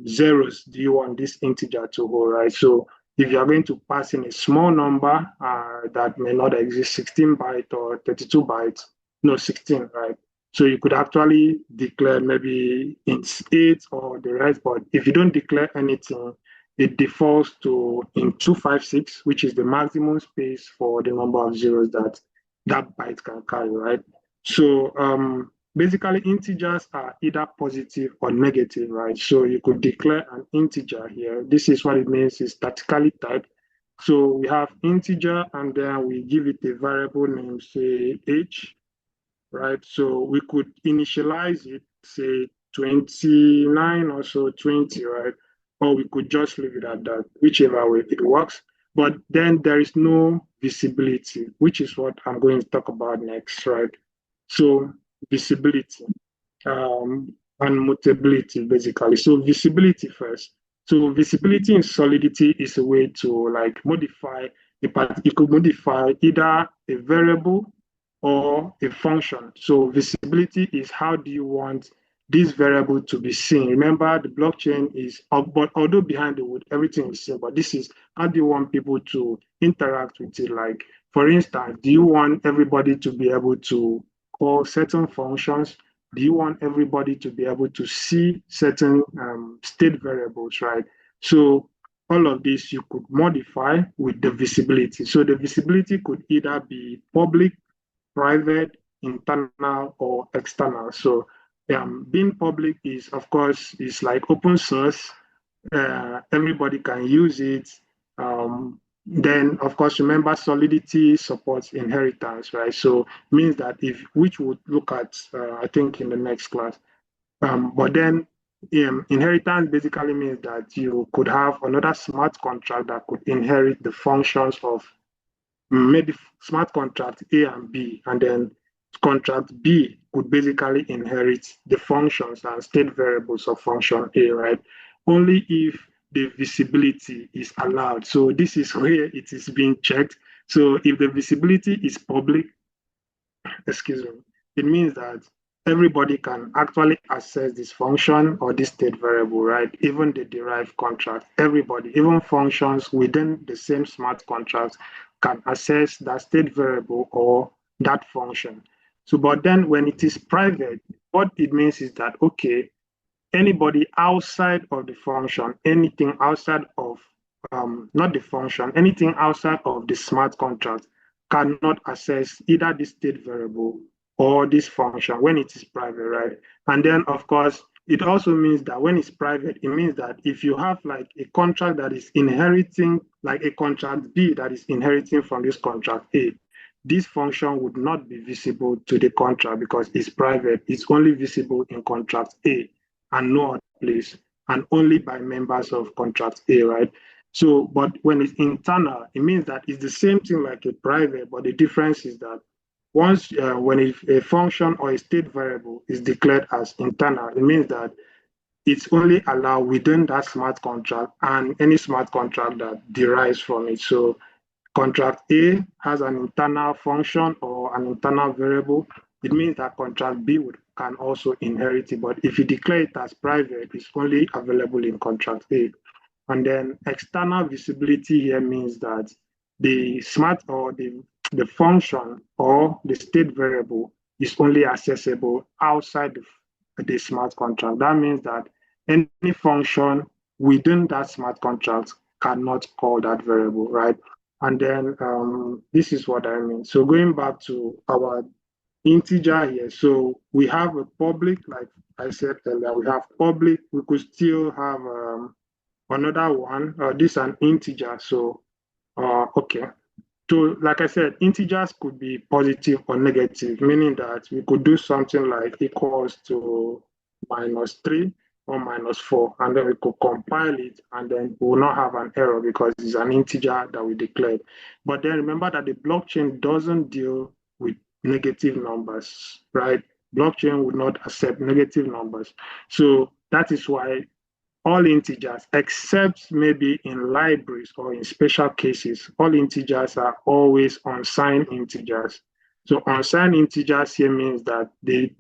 B: zeros do you want this integer to hold, right? So if you are going to pass in a small number that may not exist, 16 byte or 32 bytes, no, 16, right? So you could actually declare maybe int 8 or the rest, but if you don't declare anything, it defaults to in 256, which is the maximum space for the number of zeros that that byte can carry, right? So basically integers are either positive or negative, right? So you could declare an integer here. This is what it means, is statically typed. So we have integer and then we give it a variable name, say h, right? So we could initialize it, say 29 or so, 20, right? Or we could just leave it at that, whichever way it works. But then there is no visibility, which is what I'm going to talk about next, right? So visibility and mutability, basically. So visibility first. So visibility in Solidity is a way to like modify a part. You could modify either a variable or a function. So visibility is how do you want this variable to be seen. Remember, the blockchain is, but although behind the wood, everything is seen, but this is how do you want people to interact with it? Like, for instance, do you want everybody to be able to call certain functions? Do you want everybody to be able to see certain state variables, right? So all of this you could modify with the visibility. So the visibility could either be public, private, internal, or external. So being public is, of course, is like open source. Everybody can use it. Then, of course, remember Solidity supports inheritance, right? So means that if, which we'll look at, I think, in the next class. But then inheritance basically means that you could have another smart contract that could inherit the functions of maybe smart contract A and B, and then contract B could basically inherit the functions and state variables of function A, right? Only if the visibility is allowed. So this is where it is being checked. So if the visibility is public, excuse me, it means that everybody can actually access this function or this state variable, right? Even the derived contract, everybody, even functions within the same smart contract can access that state variable or that function. So, but then when it is private, what it means is that, okay, anybody outside of the function, anything outside of, not the function, anything outside of the smart contract cannot access either the state variable or this function when it is private, right? And then, of course, it also means that when it's private, it means that if you have like a contract that is inheriting, like a contract B that is inheriting from this contract A, this function would not be visible to the contract because it's private. It's only visible in contract A and no other place, and only by members of contract A, right? So, but when it's internal, it means that it's the same thing like a private, but the difference is that once when a function or a state variable is declared as internal, it means that it's only allowed within that smart contract and any smart contract that derives from it. So contract A has an internal function or an internal variable, it means that contract B can also inherit it. But if you declare it as private, it's only available in contract A. And then external visibility here means that the smart or the function or the state variable is only accessible outside the smart contract. That means that any function within that smart contract cannot call that variable, right? And then this is what I mean. So going back to our integer here, so we have a public, like I said earlier, we have public, we could still have another one, this is an integer, so okay. So, like I said, integers could be positive or negative, meaning that we could do something like equals to -3 or -4, and then we could compile it, and then we will not have an error because it's an integer that we declared. But then remember that the blockchain doesn't deal with negative numbers, right? Blockchain would not accept negative numbers. So that is why all integers, except maybe in libraries or in special cases, all integers are always unsigned integers. So unsigned integers here means that the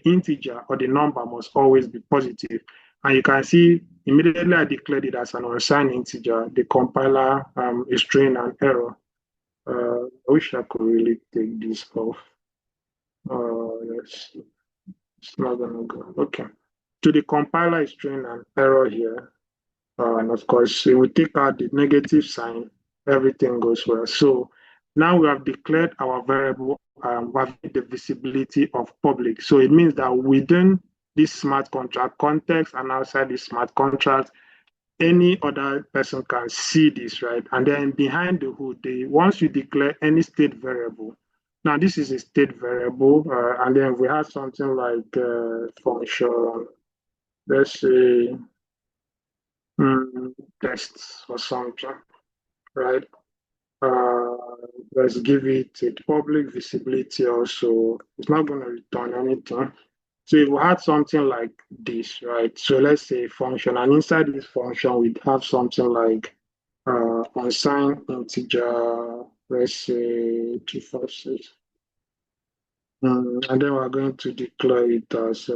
B: integer or the number must always be positive. And you can see immediately I declared it as an unsigned integer, the compiler is throwing an error. I wish I could really take this off. Let's see. It's not gonna go. Okay. So the compiler is throwing an error here. And of course, if we take out the negative sign, everything goes well. So now we have declared our variable, we have the visibility of public. So it means that within this smart contract context and outside this smart contract, any other person can see this, right? And then behind the hood, once you declare any state variable, now this is a state variable, and then we have something like function, let's say tests or something, right? Uh, let's give it a public visibility also. It's not going to return anything. So if we had something like this, right? So let's say function, and inside this function, we'd have something like unsigned integer, let's say 256. And then we're going to declare it as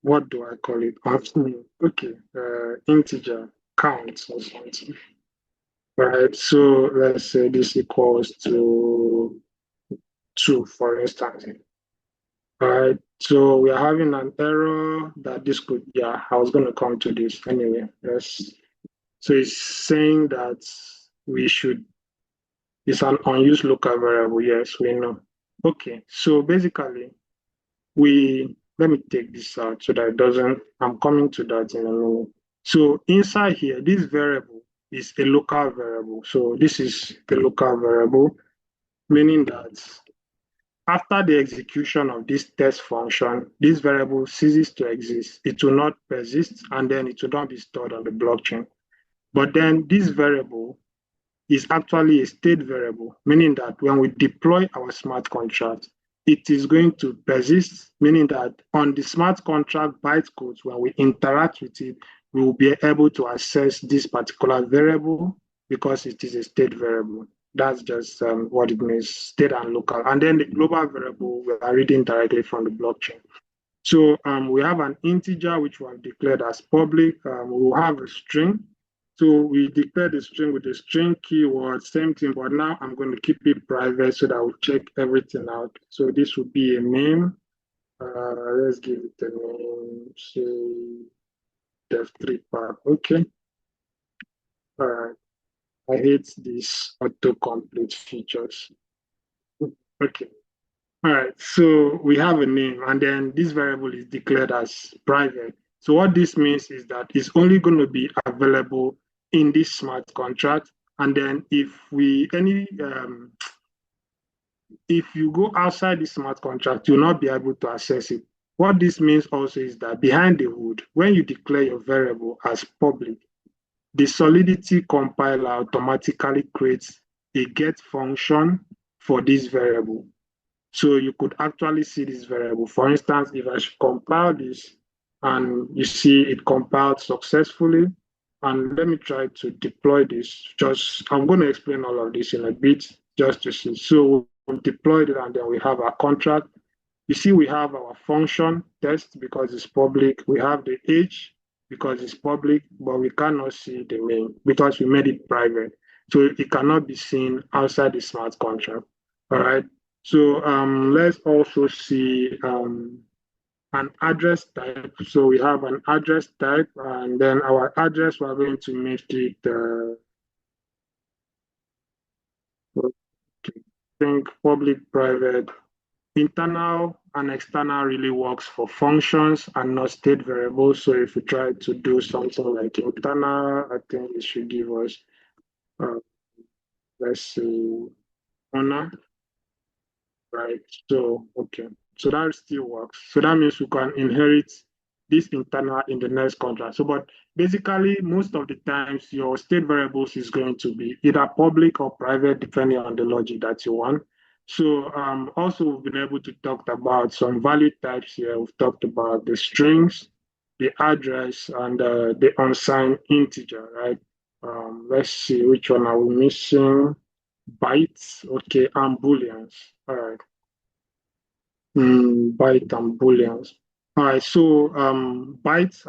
B: what do I call it? Okay, integer count or something. Right, so let's say this equals to 2, for instance. All right, so we are having an error that this could, yeah, I was going to come to this anyway. Yes. So it's saying that we should, it's an unused local variable. Yes, we know. Okay, so basically, let me take this out so that it doesn't, I'm coming to that in a minute. So inside here, this variable is a local variable. So this is the local variable, meaning that after the execution of this test function, this variable ceases to exist. It will not persist, and then it will not be stored on the blockchain. But then this variable is actually a state variable, meaning that when we deploy our smart contract, it is going to persist, meaning that on the smart contract bytecodes, when we interact with it, we will be able to access this particular variable because it is a state variable. That's just what it means, state and local. And then the global variable, we are reading directly from the blockchain. So we have an integer which we have declared as public. We will have a string. So we declare the string with the string keyword, same thing, but now I'm going to keep it private so that I'll check everything out. So this would be a name. Let's give it a name, say dev3 pack. Okay. All right. I hate these autocomplete features. Okay. All right, so we have a name, and then this variable is declared as private. So what this means is that it's only going to be available in this smart contract. And then if you go outside the smart contract, you'll not be able to access it. What this means also is that behind the hood, when you declare your variable as public, the Solidity compiler automatically creates a get function for this variable. So you could actually see this variable. For instance, if I should compile this and you see it compiled successfully, and let me try to deploy this. I'm going to explain all of this in a bit just to see. So we deployed it and then we have our contract. You see, we have our function test because it's public. We have the age because it's public, but we cannot see the name because we made it private. So it cannot be seen outside the smart contract. All right. So let's also see. an address type. So we have an address type, and then our address, we're going to make it, okay, think public, private. Internal and external really works for functions and not state variables. So if we try to do something like internal, I think it should give us, uh, let's see, owner, right? So, okay. So that still works. So that means we can inherit this internal in the next contract. So, but basically, most of the times, your state variables is going to be either public or private, depending on the logic that you want. So, also, we've been able to talk about some value types here. We've talked about the strings, the address, and the unsigned integer, right? Let's see, which one are we missing? Bytes, okay, and booleans. All right. Byte and booleans. All right, so bytes,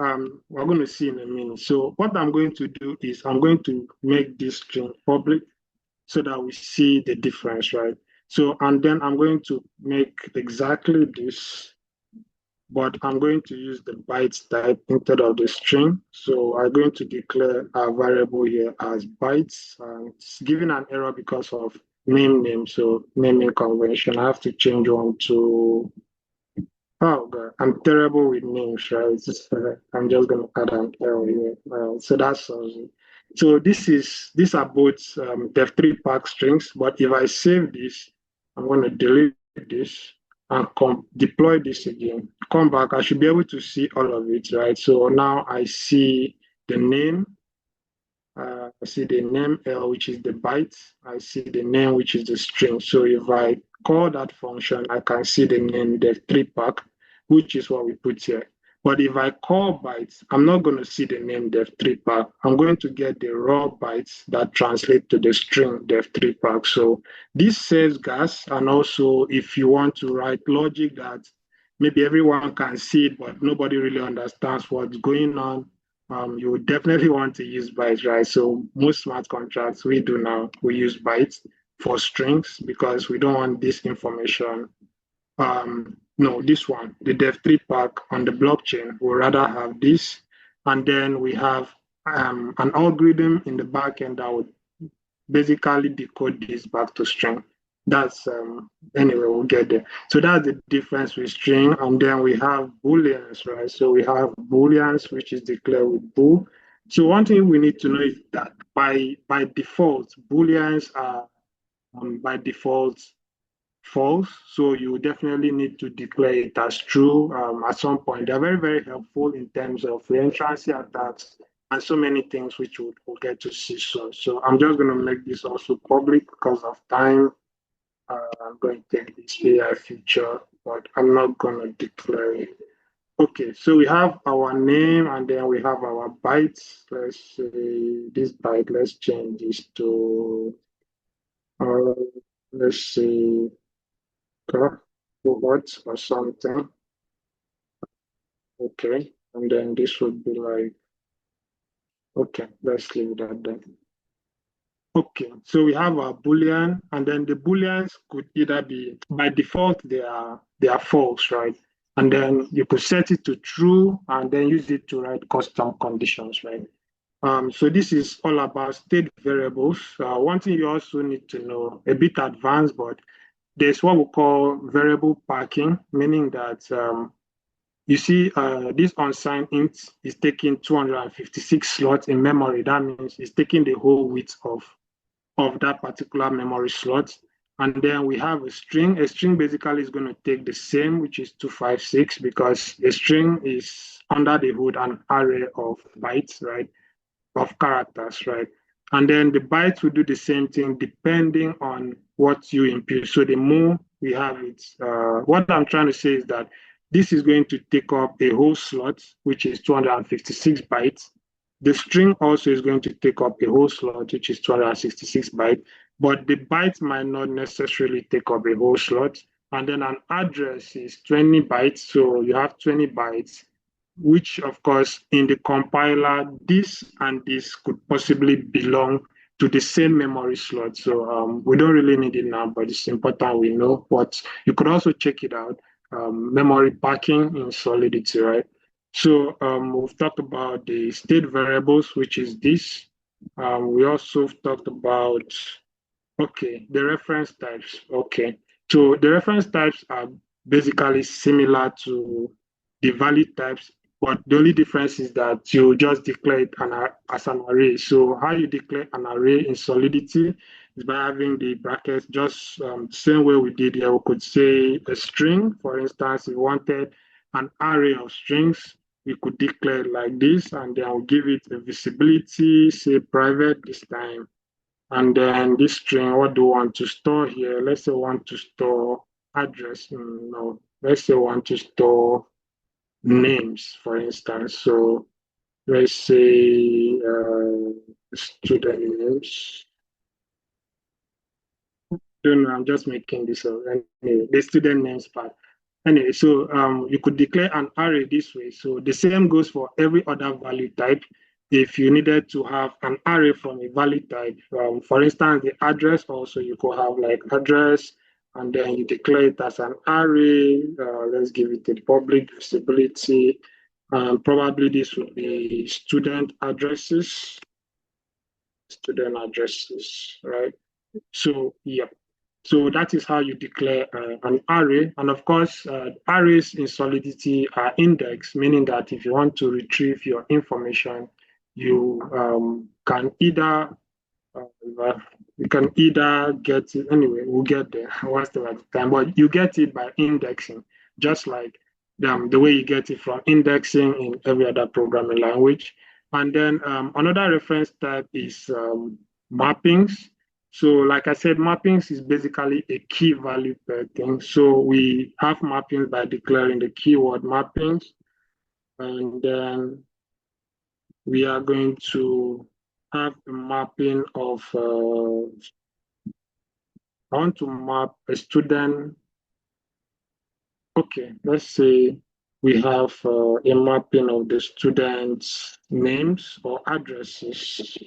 B: we're going to see in a minute. So what I'm going to do is I'm going to make this string public so that we see the difference, right? So, and then I'm going to make exactly this, but I'm going to use the bytes type instead of the string. So I'm going to declare a variable here as bytes. It's giving an error because of name. So naming convention, I have to change one to. Oh God, I'm terrible with names, right? I'm just gonna add an L here. So that's so these are both def3 pack strings, but if I save this, I'm gonna delete this and deploy this again. Come back, I should be able to see all of it, right? So now I see the name, I see the name L, which is the byte. I see the name, which is the string. So if I call that function, I can see the name def3 pack, which is what we put here. But if I call bytes, I'm not going to see the name def3 pack. I'm going to get the raw bytes that translate to the string def3 pack. So this saves gas. And also, if you want to write logic that maybe everyone can see it, but nobody really understands what's going on, you would definitely want to use bytes, right? So most smart contracts we do now, we use bytes for strings because we don't want this information. No, this one, the dev3 pack on the blockchain, we rather have this. And then we have an algorithm in the backend that would basically decode this back to string. That's anyway, we'll get there. So that's the difference with string. And then we have booleans, right? So we have booleans, which is declared with bool. So one thing we need to know is that by default, booleans are by default false. So you definitely need to declare it as true at some point. They're very, very helpful in terms of reentrancy attacks and so many things which we'll get to see soon. So I'm just going to make this also public because of time. I'm going to take this AI feature, but I'm not going to declare it. Okay, so we have our name and then we have our bytes. Let's say this byte, let's change this to, uh, let's say, what or something. Okay, and then this would be like, okay, let's leave it at that. Okay, so we have our boolean, and then the booleans could either be by default they are false, right? And then you could set it to true, and then use it to write custom conditions, right? So this is all about state variables. One thing you also need to know, a bit advanced, but there's what we call variable packing, meaning that you see, this unsigned int is taking 256 slots in memory. That means it's taking the whole width of that particular memory slot. And then we have a string. A string basically is going to take the same, which is 256, because a string is under the hood an array of bytes, right? Of characters, right? And then the bytes will do the same thing depending on what you input. So the more we have it, what I'm trying to say is that this is going to take up a whole slot, which is 256 bytes. The string also is going to take up a whole slot, which is 266 bytes, but the bytes might not necessarily take up a whole slot. And then an address is 20 bytes, so you have 20 bytes, which of course in the compiler, this and this could possibly belong to the same memory slot. So we don't really need it now, but it's important we know. But you could also check it out. memory packing in Solidity, right? So we've talked about the state variables, which is this. We also talked about, okay, the reference types. Okay. So the reference types are basically similar to the value types, but the only difference is that you just declare it as an array. So how you declare an array in Solidity is by having the brackets, just same way we did here. We could say a string, for instance, if we wanted an array of strings, we could declare it like this, and then we'll give it a visibility, say private this time. And then this string, what do we want to store here? Let's say we want to store address. No, let's say we want to store names, for instance. So let's say student names. Don't know, I'm just making this up. Anyway, the student names part. Anyway, so you could declare an array this way. So the same goes for every other value type. If you needed to have an array from a value type, for instance, the address also, you could have like address, and then you declare it as an array. Let's give it a public visibility. Probably this would be student addresses, right? So, yeah. So that is how you declare an array. And of course, arrays in Solidity are indexed, meaning that if you want to retrieve your information, you can either you can either get it anyway. We'll get there one step at a time, but you get it by indexing, just like the way you get it from indexing in every other programming language. And then another reference type is mappings. So, like I said, mappings is basically a key value per thing. So we have mappings by declaring the keyword mappings, and then we are going to have a mapping of I want to map a student. Okay, let's say we have a mapping of the students' names or addresses.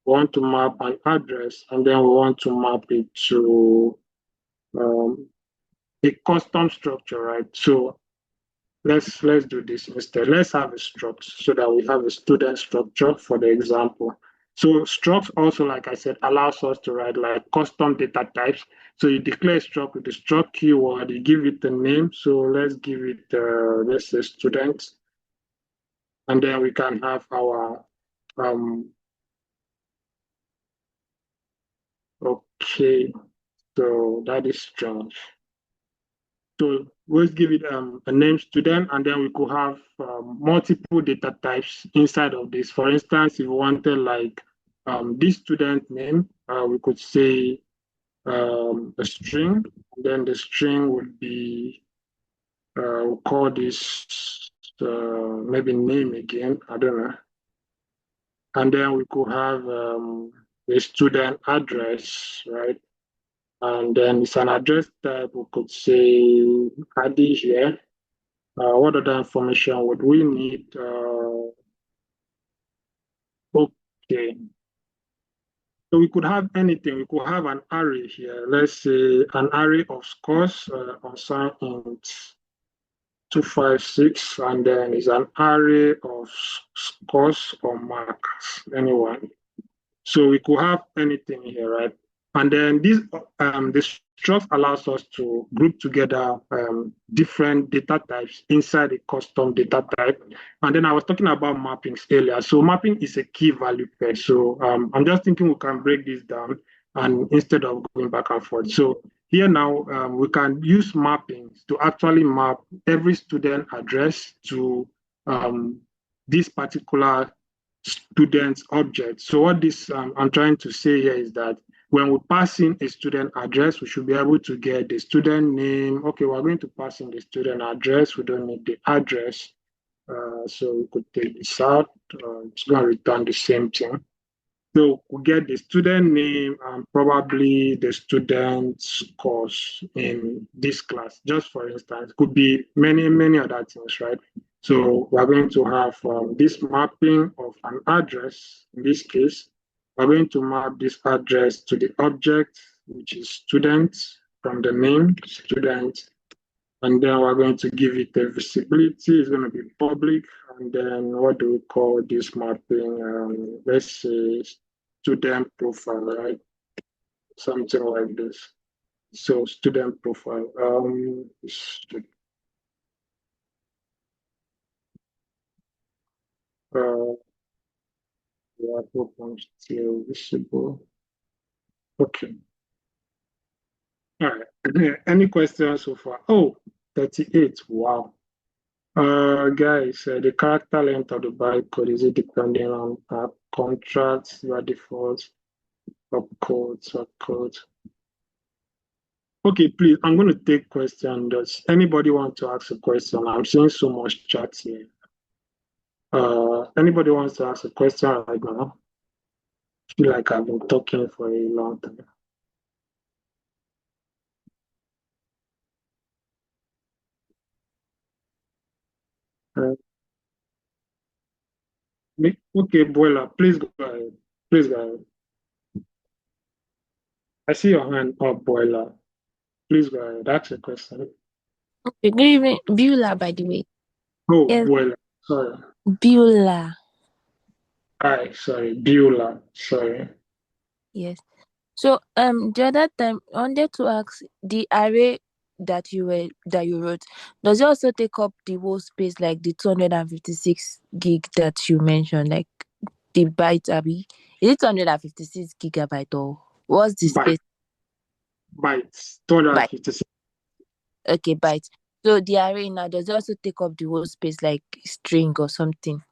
B: We want to map an address, and then we want to map it to um, a custom structure, right? So let's do this instead. Let's have a struct so that we have a student structure for the example. So structs also, like I said, allows us to write like custom data types. So you declare a struct with the struct keyword, you give it a name. So let's give it, let's say student, and then we can have our, okay, so that is strange. So we'll give it a name student, and then we could have multiple data types inside of this. For instance, if we wanted like this student name, we could say a string. Then the string would be, we'll call this maybe name again. I don't know. And then we could have the student address, right? And then it's an address type. We could say ID here. What other information would we need? Okay, so we could have anything. We could have an array here. Let's say an array of scores on sign int 256, and then is an array of scores or marks, anyone. So we could have anything here, right? And then this struct allows us to group together different data types inside a custom data type. And then I was talking about mappings earlier. So mapping is a key value pair. So I'm just thinking we can break this down and instead of going back and forth. So here now we can use mappings to actually map every student address to this particular student object. So what this I'm trying to say here is that when we pass in a student address, we should be able to get the student name. Okay, we're going to pass in the student address. We don't need the address. So we could take this out. It's going to return the same thing. So we get the student name and probably the student's course in this class, just for instance. Could be many, many other things, right? So we're going to have this mapping of an address. In this case, we're going to map this address to the object, which is student, from the name student. And then we're going to give it a visibility. It's going to be public. And then what do we call this mapping? Let's say student profile, right? Something like this. So student profile. Uh, yeah, still visible. Okay. All right. Any questions so far? Oh, 38. Wow. Guys, the character length of the bytecode, is it depending on contracts by default, subcode? Okay, please, I'm going to take questions. Does anybody want to ask a question? I'm seeing so much chat here. Anybody wants to ask a question right now? I feel like I've been talking for a long time. Uh, okay, Boiler, please go ahead. Please go ahead. I see your hand up, Boiler. Please go ahead. Ask a question.
C: Okay, good evening, Beulah, by the way.
B: Oh,
C: Yes,
B: Boiler. Sorry.
C: Beulah.
B: Hi, sorry. Beulah. Sorry.
C: Yes. So the other time I wanted to ask the array that you wrote, does it also take up the whole space like the 256 gig that you mentioned, like the byte Abby? Is it 256 gigabyte or what's the
B: Byte.
C: space?
B: Bytes.
C: Byte.
B: 256.
C: Okay, byte. So the array now, does it also take up the whole space like string or something?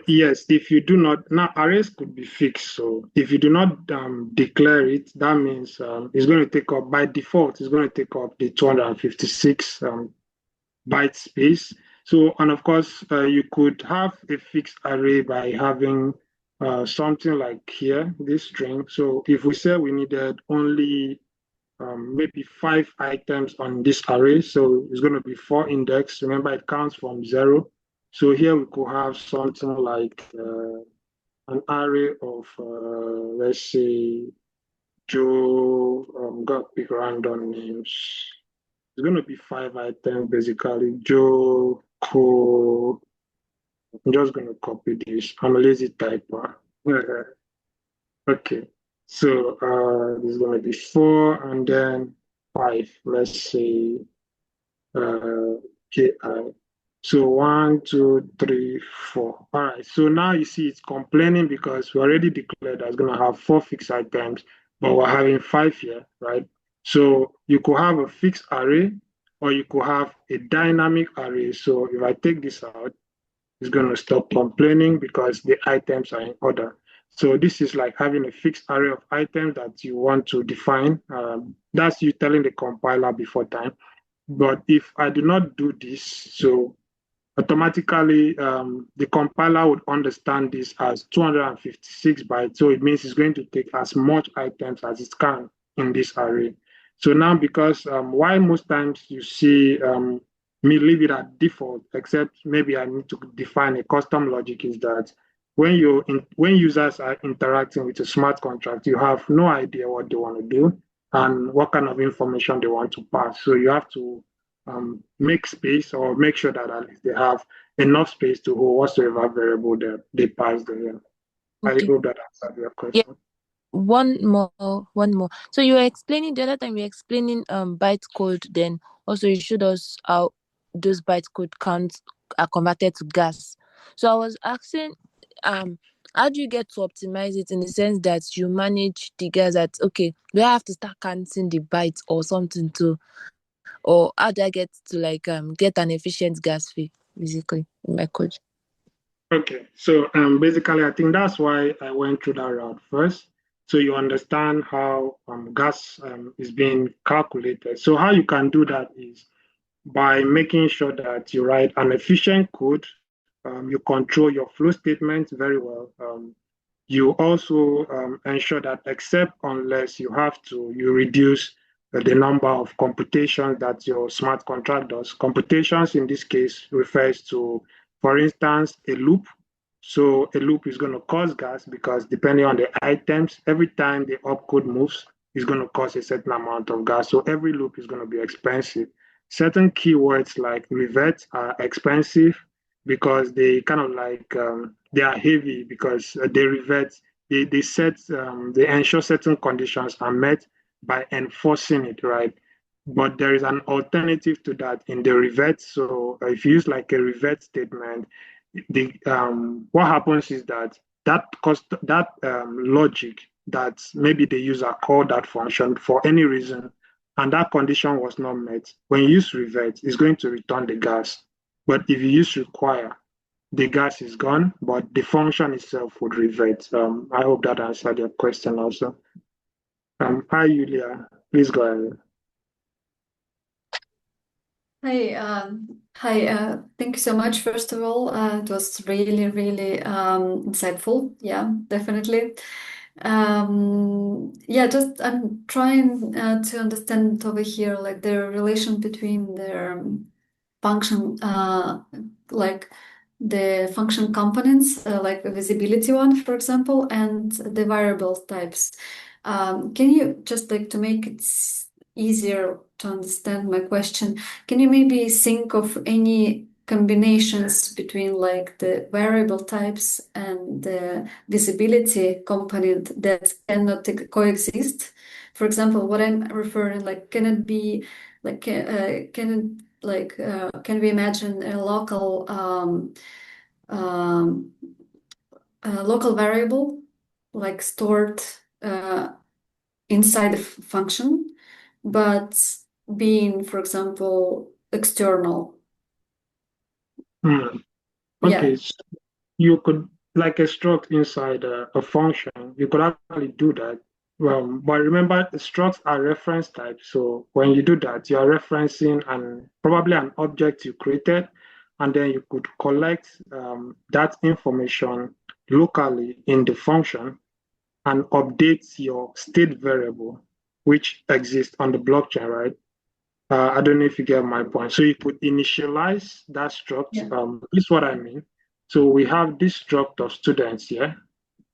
B: Yes, if you do not, now arrays could be fixed. So if you do not declare it, that means it's going to take up, by default, it's going to take up the 256 byte space. So, and of course, you could have a fixed array by having something like here, this string. So if we say we needed only maybe 5 items on this array. So it's going to be 4 index. Remember, it counts from 0. So here we could have something like an array of, let's say, Joe, got pick random names. It's going to be 5 items basically. Joe, Co. I'm just going to copy this. I'm a lazy typer. Okay. So this is going to be 4 and then 5. Let's say KI. So 1, 2, 3, 4. All right. So now you see it's complaining because we already declared that's going to have 4 fixed items, but we're having 5 here, right? So you could have a fixed array or you could have a dynamic array. So if I take this out, it's going to stop complaining because the items are in order. So this is like having a fixed array of items that you want to define. That's you telling the compiler before time. But if I do not do this, so automatically the compiler would understand this as 256 bytes. So it means it's going to take as much items as it can in this array. So now because why most times you see me leave it at default, except maybe I need to define a custom logic, is that when users are interacting with a smart contract, you have no idea what they want to do and what kind of information they want to pass. So you have to make space or make sure that at least they have enough space to hold whatsoever variable they pass there. I
C: Okay.
B: hope that answered your
C: Yeah.
B: question.
C: One more. So you were explaining the other time, you were explaining bytecode. Then also you showed us how those bytecode counts are converted to gas. So I was asking, how do you get to optimize it in the sense that you manage the gas that okay, do I have to start counting the bytes or something to, or how do I get to like get an efficient gas fee basically in my code?
B: Okay, so basically, I think that's why I went through that route first. So you understand how gas is being calculated. So how you can do that is by making sure that you write an efficient code. You control your flow statements very well. You also ensure that except unless you have to, you reduce the number of computations that your smart contract does. Computations in this case refers to, for instance, a loop. So a loop is going to cause gas because depending on the items, every time the opcode moves, it's going to cause a certain amount of gas. So every loop is going to be expensive. certain keywords like revert are expensive because they kind of like they are heavy because they revert, they set they ensure certain conditions are met by enforcing it, right? But there is an alternative to that in the revert. So if you use like a revert statement, the what happens is that that logic that maybe the user called that function for any reason and that condition was not met, when you use revert, it's going to return the gas. But if you use require, the gas is gone, but the function itself would revert. I hope that answered your question also. Hi, Julia. Please go ahead.
D: Hi, thank you so much, first of all. It was really, really insightful. Yeah, definitely. Yeah, just I'm trying to understand over here, like the relation between the function, like the function components, like the visibility one, for example, and the variable types. Can you just like to make it easier to understand my question? Can you maybe think of any combinations between like the variable types and the visibility component that cannot coexist? For example, what I'm referring, like, can it be like can we imagine um, a local variable like stored inside the function, but being, for example, external?
B: Hmm.
D: Yeah.
B: Okay, so you could like a struct inside a function. You could actually do that. But remember, the structs are reference types. So when you do that, you are referencing and probably an object you created, and then you could collect that information locally in the function and update your state variable, which exists on the blockchain, right? I don't know if you get my point. So you could initialize that struct.
D: Yeah.
B: This is what I mean. So we have this struct of students here.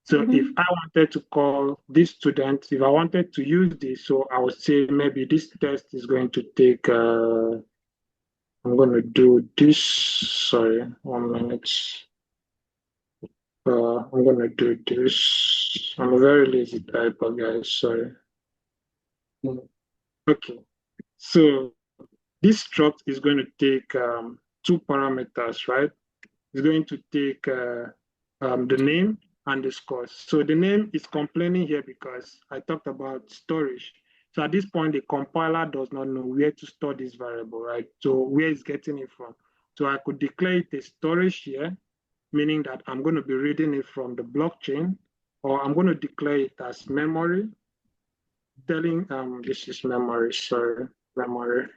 B: So if
D: Mhm.
B: I wanted to call this student, if I wanted to use this, so I would say maybe this test is going to take, I'm going to do this, sorry, 1 minute. I'm going to do this. I'm a very lazy typer, guys, sorry. Okay, so this struct is going to take two parameters, right? It's going to take the name and the scores. So the name is complaining here because I talked about storage. So at this point, the compiler does not know where to store this variable, right? So where it's getting it from. So I could declare it a storage here, meaning that I'm going to be reading it from the blockchain, or I'm going to declare it as memory, telling this is memory, sorry, memory,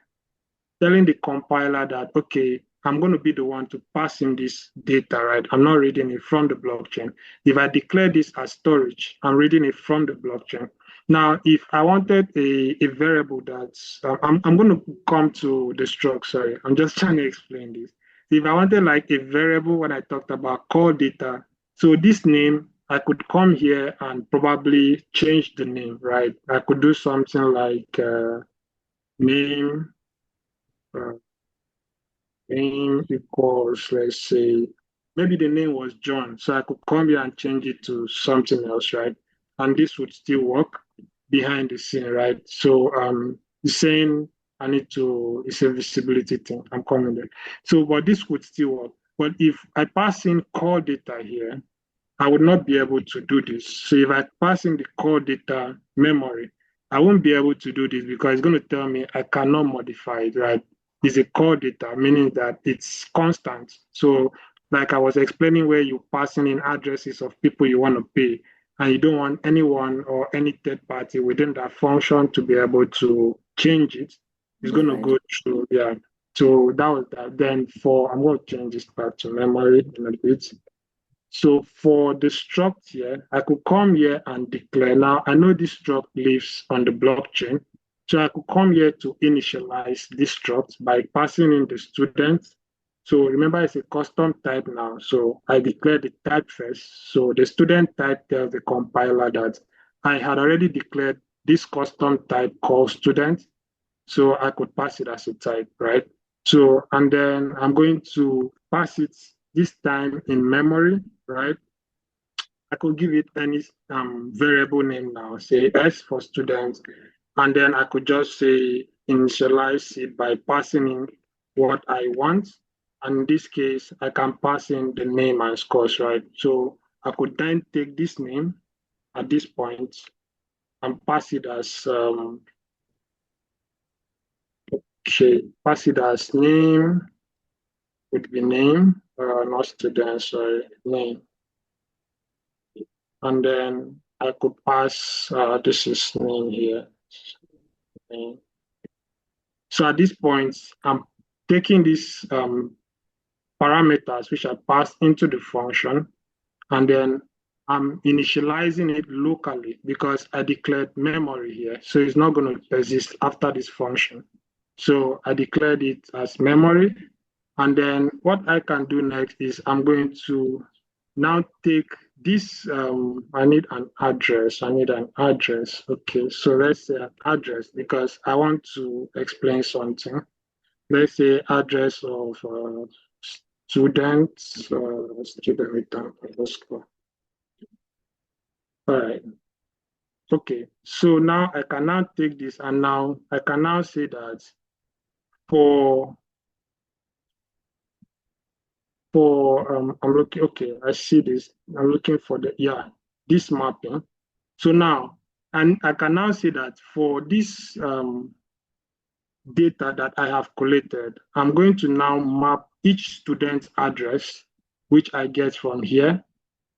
B: telling the compiler that, okay, I'm going to be the one to pass in this data, right? I'm not reading it from the blockchain. If I declare this as storage, I'm reading it from the blockchain. Now, if I wanted a variable that's, I'm going to come to the struct, sorry, I'm just trying to explain this. If I wanted like a variable when I talked about call data, so this name, I could come here and probably change the name, right? I could do something like name, uh, name equals, let's say, maybe the name was John. So I could come here and change it to something else, right? And this would still work behind the scene, right? So the saying I need to, it's a visibility thing. I'm coming there. So, but this would still work. But if I pass in core data here, I would not be able to do this. So if I pass in the core data memory, I won't be able to do this because it's going to tell me I cannot modify it, right? It's a core data, meaning that it's constant. So like I was explaining where you passing in addresses of people you want to pay, and you don't want anyone or any third party within that function to be able to change it. It's going to
D: Modified.
B: go through, yeah. So that was that. Then I'm going to change this back to memory in a bit. So for the struct here, I could come here and declare. Now, I know this struct lives on the blockchain. So I could come here to initialize this struct by passing in the student. So remember, it's a custom type now. So I declare the type first. So the student type tells the compiler that I had already declared this custom type called student. So I could pass it as a type, right? So, and then I'm going to pass it this time in memory, right? I could give it any variable name now, say S for students, and then I could just say initialize it by passing in what I want. And in this case, I can pass in the name and scores, right? So I could then take this name at this point and pass it as pass it as name would be name, not student, sorry, name. And then I could pass this is name here. Name. So at this point, I'm taking these parameters which I passed into the function, and then I'm initializing it locally because I declared memory here. So it's not going to exist after this function. So I declared it as memory. And then what I can do next is I'm going to now take this, I need an address. Okay, so let's say an address because I want to explain something. Let's say address of students, student return underscore. All right. Okay, so now I can now take this and now I can now say that for I'm looking, okay, I see this. I'm looking for this mapping. So now, and I can now say that for this data that I have collected, I'm going to now map each student's address, which I get from here,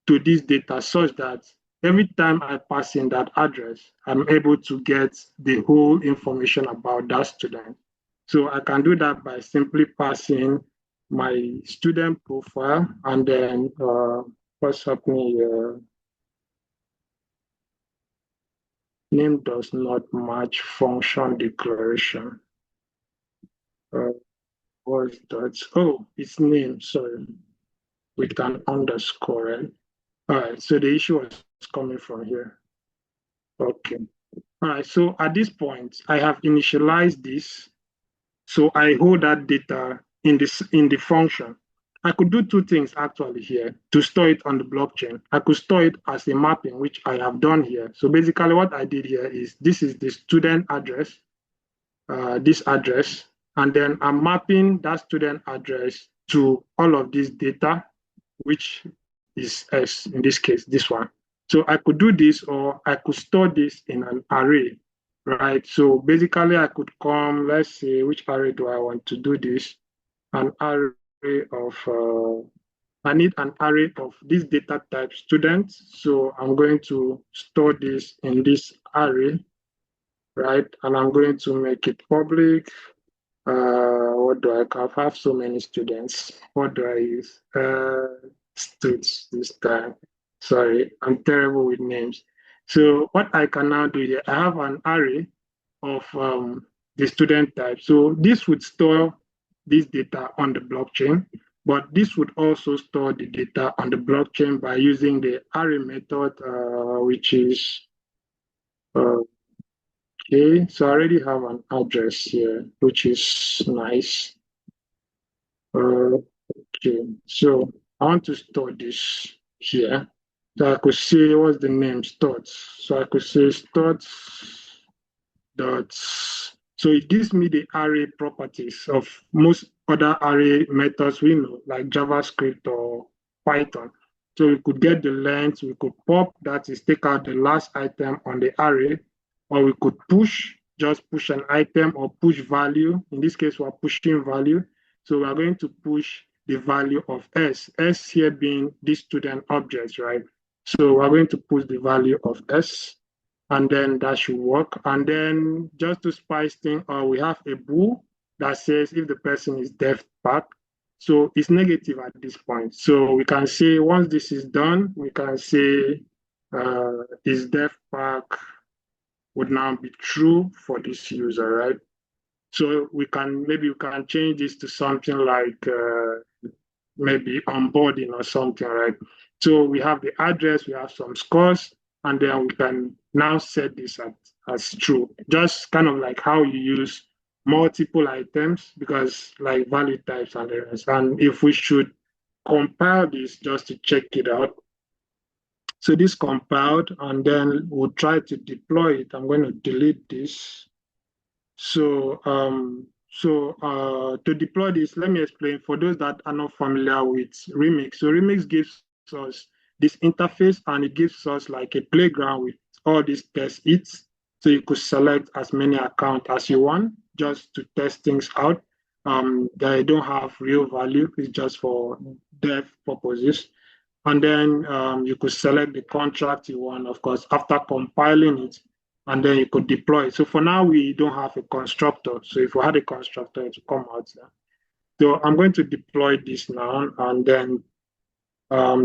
B: to this data such that every time I pass in that address, I'm able to get the whole information about that student. So I can do that by simply passing my student profile and then what's happening here? Name does not match function declaration. What's that? Oh, it's name, sorry, with an underscore, right? All right, so the issue was coming from here. Okay. All right, so at this point, I have initialized this. So I hold that data in the function. I could do two things actually here to store it on the blockchain. I could store it as a mapping, which I have done here. So basically what I did here is this is the student address, this address, and then I'm mapping that student address to all of this data, which is S, in this case, this one. So I could do this or I could store this in an array, right? So basically I could come, let's say, which array do I want to do this? An array of, I need an array of this data type students. So I'm going to store this in this array, right? And I'm going to make it public. What do I have so many students. What do I use? Studs this time. Sorry, I'm terrible with names. So what I can now do here, I have an array of the student type. So this would store this data on the blockchain, but this would also store the data on the blockchain by using the array method, which is okay. So I already have an address here, which is nice. Okay, so I want to store this here. So I could say what's the name starts. So I could say starts dots. So it gives me the array properties of most other array methods we know, like JavaScript or Python. So we could get the length, we could pop, that is take out the last item on the array, or we could push, just push an item or push value. In this case, we're pushing value. So we're going to push the value of S here being this student object, right? So we're going to push the value of S and then that should work. And then just to spice things, we have a bool that says if the person is deaf back. So it's negative at this point. So we can say once this is done, we can say is deaf back would now be true for this user, right? So we can change this to something like maybe onboarding or something, right? So we have the address, we have some scores, and then we can now set this as true. Just kind of like how you use multiple items because like value types and the rest. And if we should compile this just to check it out. So this compiled, and then we'll try to deploy it. I'm going to delete this. So to deploy this, let me explain for those that are not familiar with Remix. So Remix gives us this interface, and it gives us like a playground with all these test hits. So you could select as many accounts as you want just to test things out. They don't have real value. It's just for dev purposes. And then you could select the contract you want, of course, after compiling it, and then you could deploy it. So for now, we don't have a constructor. So if we had a constructor, it would come out there. So I'm going to deploy this now, and then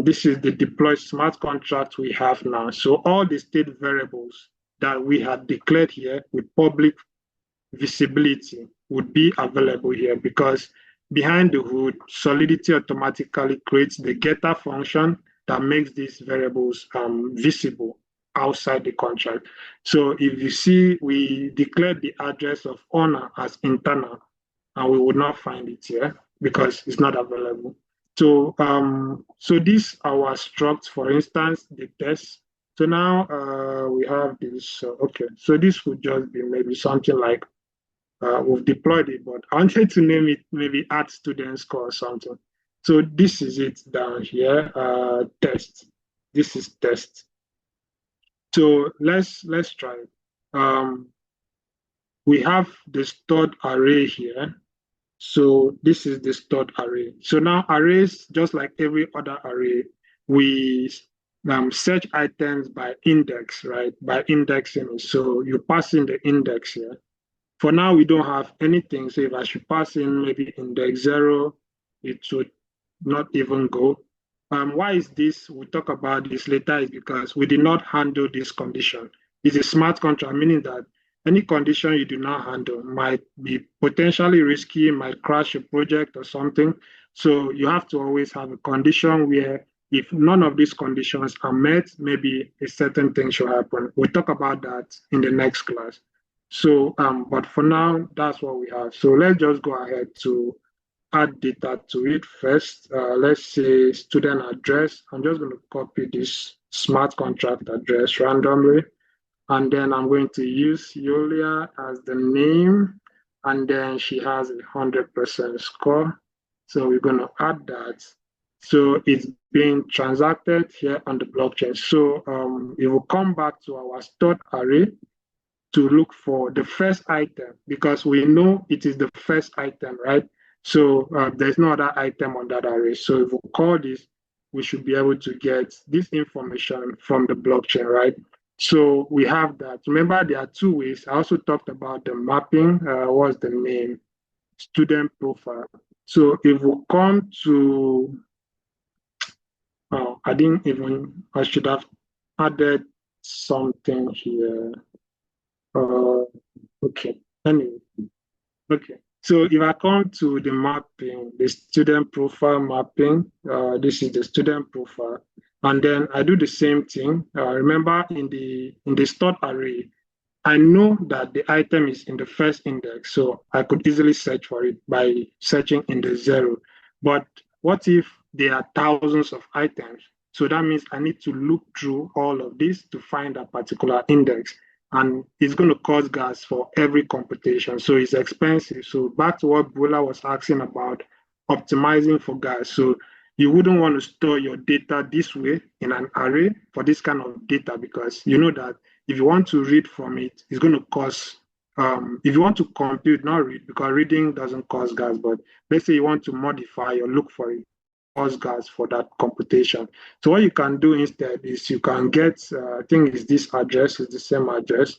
B: this is the deployed smart contract we have now. So all the state variables that we had declared here with public visibility would be available here because behind the hood, Solidity automatically creates the getter function that makes these variables visible outside the contract. So if you see, we declared the address of owner as internal, and we would not find it here because it's not available. So this our struct, for instance, the test. So now we have this. Okay, so this would just be maybe something like we've deployed it, but I wanted to name it maybe add student score or something. So this is it down here, test. This is test. So let's try it. We have the stored array here. So this is the stored array. So now arrays, just like every other array, we search items by index, right? By indexing. So you pass in the index here. For now, we don't have anything. So if I should pass in maybe index 0, it would not even go. Why is this? We'll talk about this later. Is because we did not handle this condition. It's a smart contract, meaning that any condition you do not handle might be potentially risky, might crash a project or something. So you have to always have a condition where if none of these conditions are met, maybe a certain thing should happen. We'll talk about that in the next class. So, but for now, that's what we have. So let's just go ahead to add data to it first. Let's say student address. I'm just going to copy this smart contract address randomly. And then I'm going to use Yulia as the name. And then she has a 100% score. So we're going to add that. So it's being transacted here on the blockchain. So it will come back to our stored array to look for the first item because we know it is the first item, right? So there's no other item on that array. So if we call this, we should be able to get this information from the blockchain, right? So we have that. Remember, there are two ways. I also talked about the mapping. What's the name? Student profile. So if we come to, oh, I should have added something here. Okay, anyway, okay. So if I come to the mapping, the student profile mapping, this is the student profile. And then I do the same thing. Remember in the stored array, I know that the item is in the first index, so I could easily search for it by searching in the 0. But what if there are thousands of items? So that means I need to look through all of this to find a particular index. And it's going to cost gas for every computation. So it's expensive. So back to what Bula was asking about optimizing for gas. So you wouldn't want to store your data this way in an array for this kind of data because you know that if you want to read from it, it's going to cost, if you want to compute, not read, because reading doesn't cost gas, but let's say you want to modify or look for it, cost gas for that computation. So what you can do instead is you can get, I think it's this address, is the same address,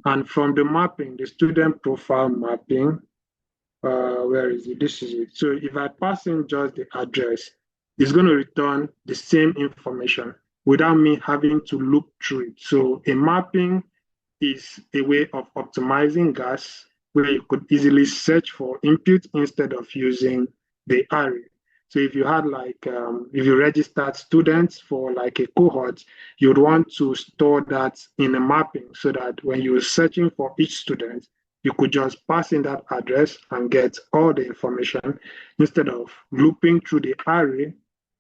B: and from the mapping, the student profile mapping, where is it? This is it. So if I pass in just the address, it's going to return the same information without me having to look through it. So a mapping is a way of optimizing gas where you could easily search for input instead of using the array. So if you had like, if you registered students for like a cohort, you'd want to store that in a mapping so that when you're searching for each student, you could just pass in that address and get all the information instead of looping through the array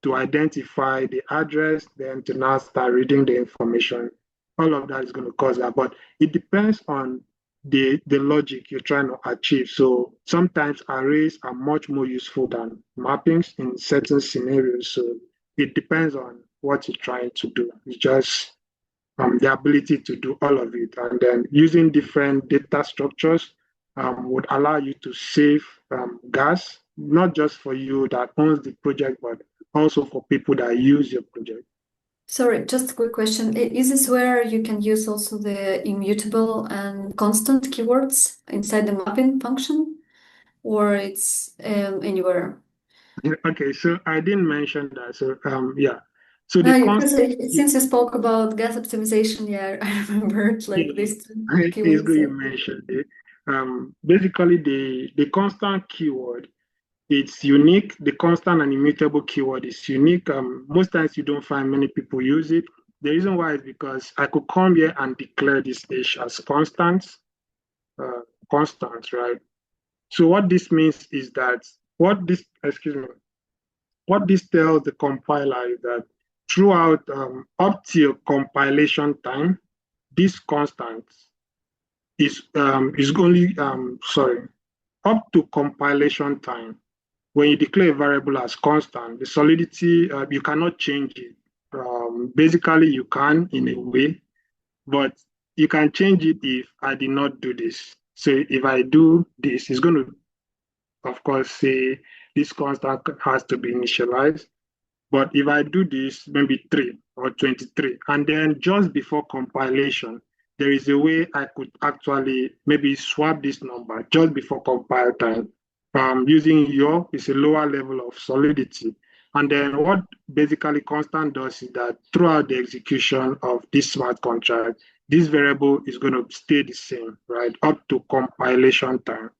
B: to identify the address, then to now start reading the information. All of that is going to cause that, but it depends on the logic you're trying to achieve. So sometimes arrays are much more useful than mappings in certain scenarios. So it depends on what you're trying to do. It's just the ability to do all of it. And then using different data structures would allow you to save gas, not just for you that owns the project, but also for people that use your project.
D: Sorry, just a quick question. Is this where you can use also the immutable and constant keywords inside the mapping function, or it's anywhere?
B: Okay, so I didn't mention that. So yeah, so the constant
D: Since you spoke about gas optimization, yeah, I remembered like these two
B: is
D: keywords.
B: good you mentioned it. Basically, the constant keyword, it's unique. The constant and immutable keyword is unique. Most times you don't find many people use it. The reason why is because I could come here and declare this h as uh, constant, right? So what this means is that what this tells the compiler is that throughout up till compilation time, this constant is only sorry, up to compilation time. When you declare a variable as constant, the solidity you cannot change it. Basically, you can in a way, but you can change it if I did not do this. So if I do this, it's going to, of course, say this constant has to be initialized. But if I do this, maybe 3 or 23, and then just before compilation, there is a way I could actually maybe swap this number just before compile time. Using your is a lower level of solidity. And then what basically constant does is that throughout the execution of this smart contract, this variable is going to stay the same, right, up to compilation time.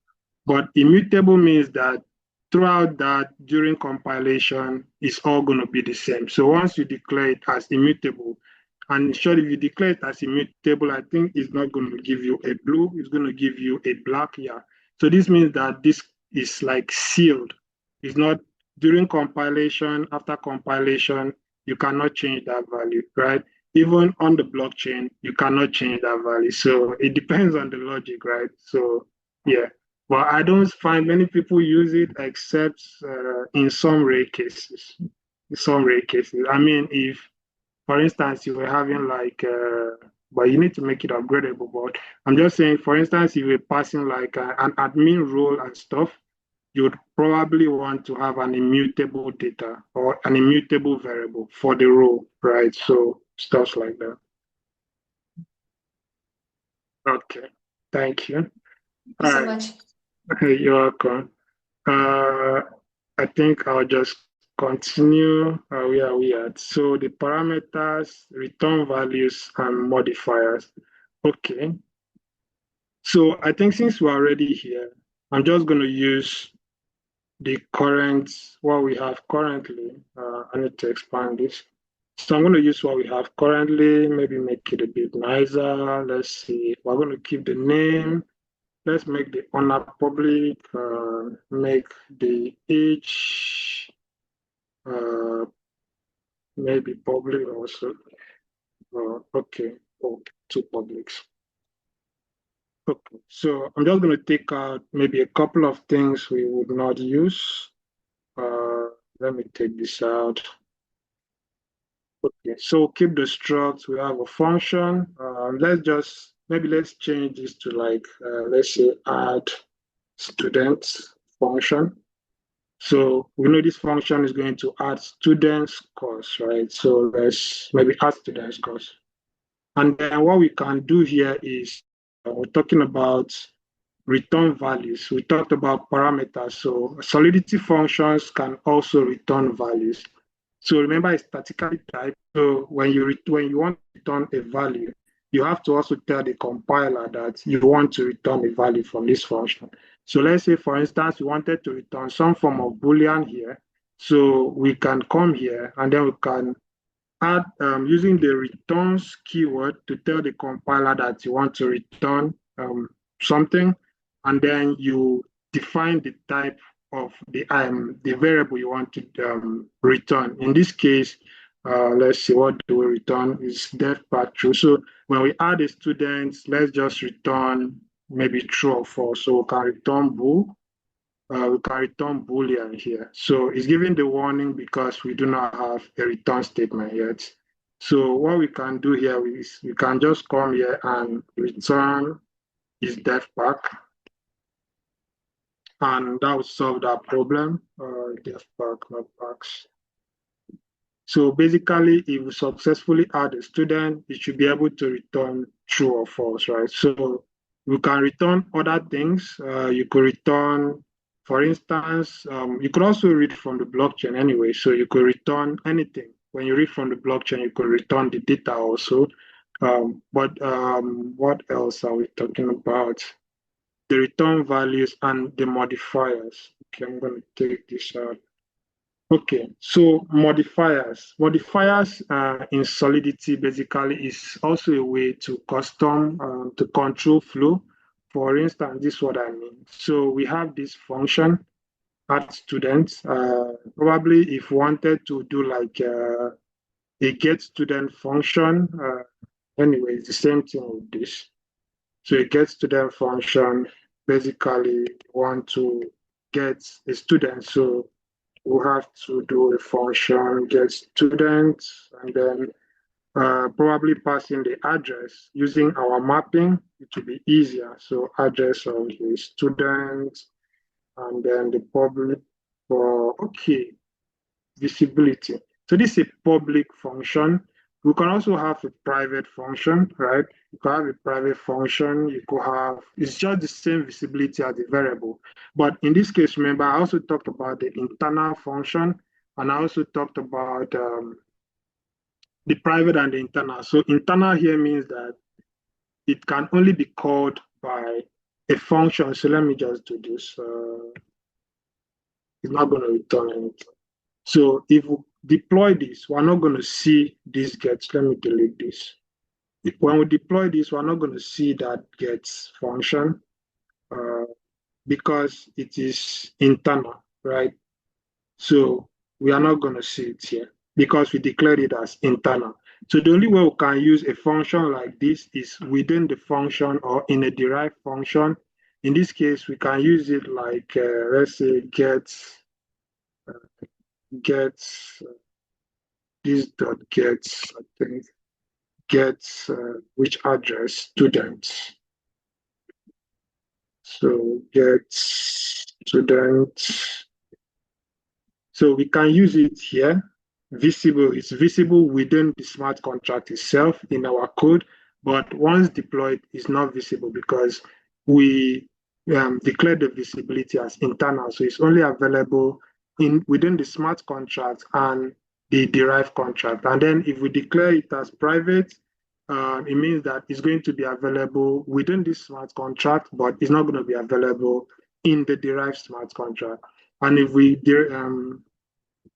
B: But immutable means that throughout that, during compilation, it's all going to be the same. So once you declare it as immutable, and sure, if you declare it as immutable, I think it's not going to give you a blue, it's going to give you a black, yeah. So this means that this is like sealed. It's not during compilation, after compilation, you cannot change that value, right? Even on the blockchain, you cannot change that value. So it depends on the logic, right? So yeah. But I don't find many people use it except in some rare cases. In some rare cases. I mean, if, for instance, you were having like, but you need to make it upgradable. But I'm just saying, for instance, if you're passing like an admin role and stuff, you would probably want to have an immutable data or an immutable variable for the role, right? So stuff like that. Okay, thank you.
D: Thank you so much.
B: You're welcome. I think I'll just continue where we at. So the parameters, return values, and modifiers. Okay. So I think since we're already here, I'm just going to use the current, what we have currently. I need to expand this. So I'm going to use what we have currently, maybe make it a bit nicer. Let's see. We're going to keep the name. Let's make the owner public, make the age maybe public also. Okay, oh, two publics. Okay, so I'm just going to take out maybe a couple of things we would not use. Let me take this out. Okay, so keep the struct. We have a function. Let's change this to like, let's say add students function. So we know this function is going to add students course, right? So let's maybe add students course. And then what we can do here is we're talking about return values. We talked about parameters. So Solidity functions can also return values. So remember, it's statically typed. So when you want to return a value, you have to also tell the compiler that you want to return a value from this function. So let's say, for instance, we wanted to return some form of Boolean here. So we can come here and then we can add using the returns keyword to tell the compiler that you want to return something. and then you define the type of the variable you want to return. In this case, let's see, what do we return is def path true. So when we add a student, let's just return maybe true or false. So we can return bool. We can return boolean here. So it's giving the warning because we do not have a return statement yet. So what we can do here is we can just come here and return is def pack, and that will solve that problem. Def pack, not packs. So basically, if we successfully add a student, it should be able to return true or false, right? So we can return other things. You could return, for instance, you could also read from the blockchain anyway. So you could return anything. When you read from the blockchain, you could return the data also. But what else are we talking about? The return values and the modifiers. Okay, I'm going to take this out. Okay, so modifiers. Modifiers in Solidity basically is also a way to custom, to control flow. For instance, this is what I mean. So we have this function add students. Probably if we wanted to do like a get student function, anyway, it's the same thing with this. So a get student function basically want to get a student. So we have to do a function get student and then probably pass in the address using our mapping. It will be easier. So address of the student and then the public for okay visibility. So this is a public function. We can also have a private function, right? You can have a private function. You could have, it's just the same visibility as the variable. But in this case, remember, I also talked about the internal function, and I also talked about the private and the internal. So internal here means that it can only be called by a function. So let me just do this. It's not going to return anything. So if we deploy this, we're not going to see this gets. Let me delete this. When we deploy this, we're not going to see that gets function uh, because it is internal, right? So we are not going to see it here because we declared it as internal. So the only way we can use a function like this is within the function or in a derived function. In this case, we can use it like, let's say, get this dot gets, I think, gets which address students. So get students. So we can use it here. Visible, it's visible within the smart contract itself in our code, but once deployed, it's not visible because we declared the visibility as internal. So it's only available within the smart contract and the derived contract. And then if we declare it as private, it means that it's going to be available within this smart contract, but it's not going to be available in the derived smart contract. And if we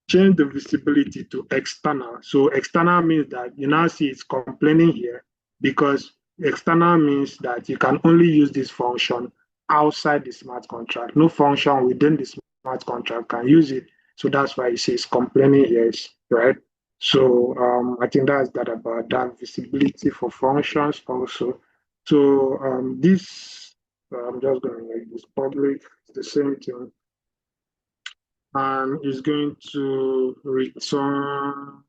B: change the visibility to external. So external means that you now see it's complaining here because external means that you can only use this function outside the smart contract. No function within the smart contract can use it. So that's why it says complaining here, right? So I think that's that about that visibility for functions also. So this, I'm just going to make this public. It's the same thing and is going to return,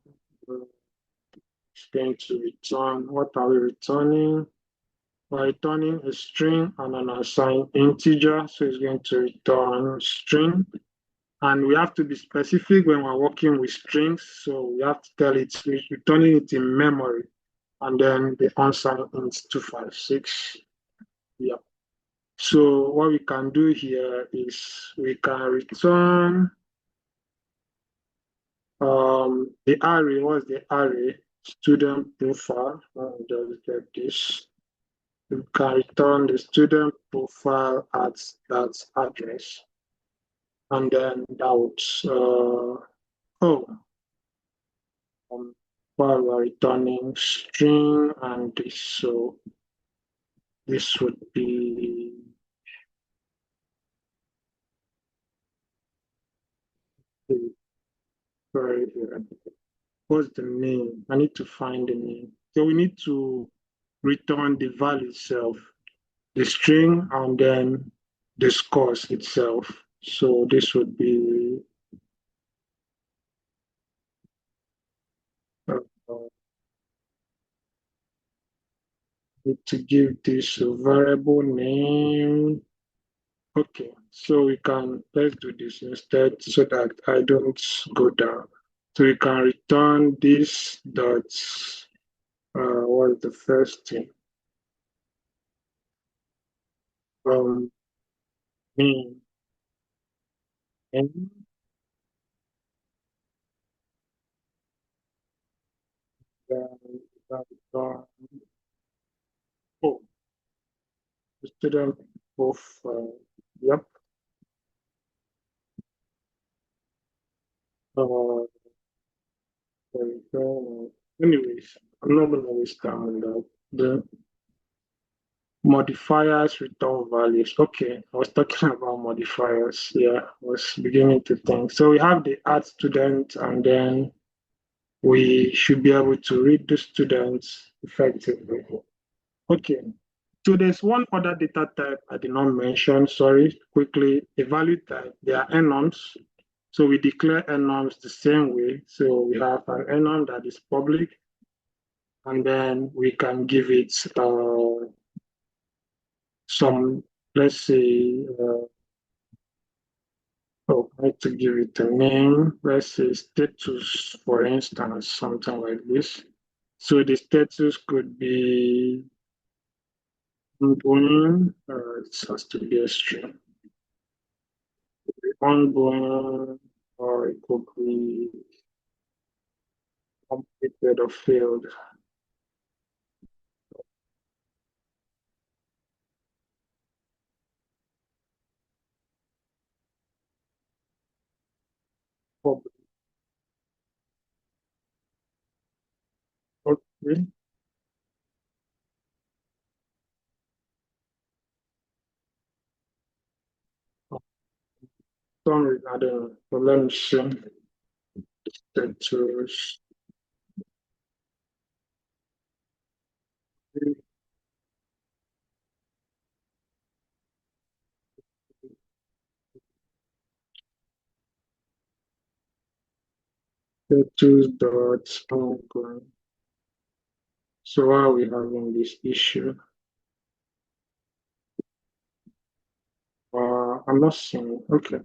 B: what are we returning? We're returning a string and an assigned integer, so it's going to return string. And we have to be specific when we're working with strings, so we have to tell it, returning it in memory, and then the unsigned int 256. Yep. So what we can do here is we can return the array was the array student profile. Let me just get this. You can return the student profile at that address, and then that would while we're returning string and this, so this would be Sorry here. What's the name? I need to find the name. So we need to return the value itself, the string, and then the scores itself. So this would be uh, need to give this a variable name. Okay, so we can, let's do this instead so that I don't go down. So we can return this dot, what is the first thing? From me, and then, oh, the student of, yep, uh, there we go. Anyways, I'm not gonna waste time on that. The modifiers return values. Okay, I was talking about modifiers. Yeah, I was beginning to think. So we have the art student, and then we should be able to read the students effectively. Okay, so there's one other data type I did not mention, sorry, quickly, a value type. They are enums. So we declare enums the same way. So we have an enum that is public, and then we can give it some, let's say, oh, I need to give it a name. Let's say status, for instance, something like this. So the status could be ongoing, it has to be a string. Ongoing, or it could be completed or failed. Public. Okay. Sorry, I don't know. So let me see. Status. Status dot ongoing. So why are we having this issue? I'm not seeing. Okay.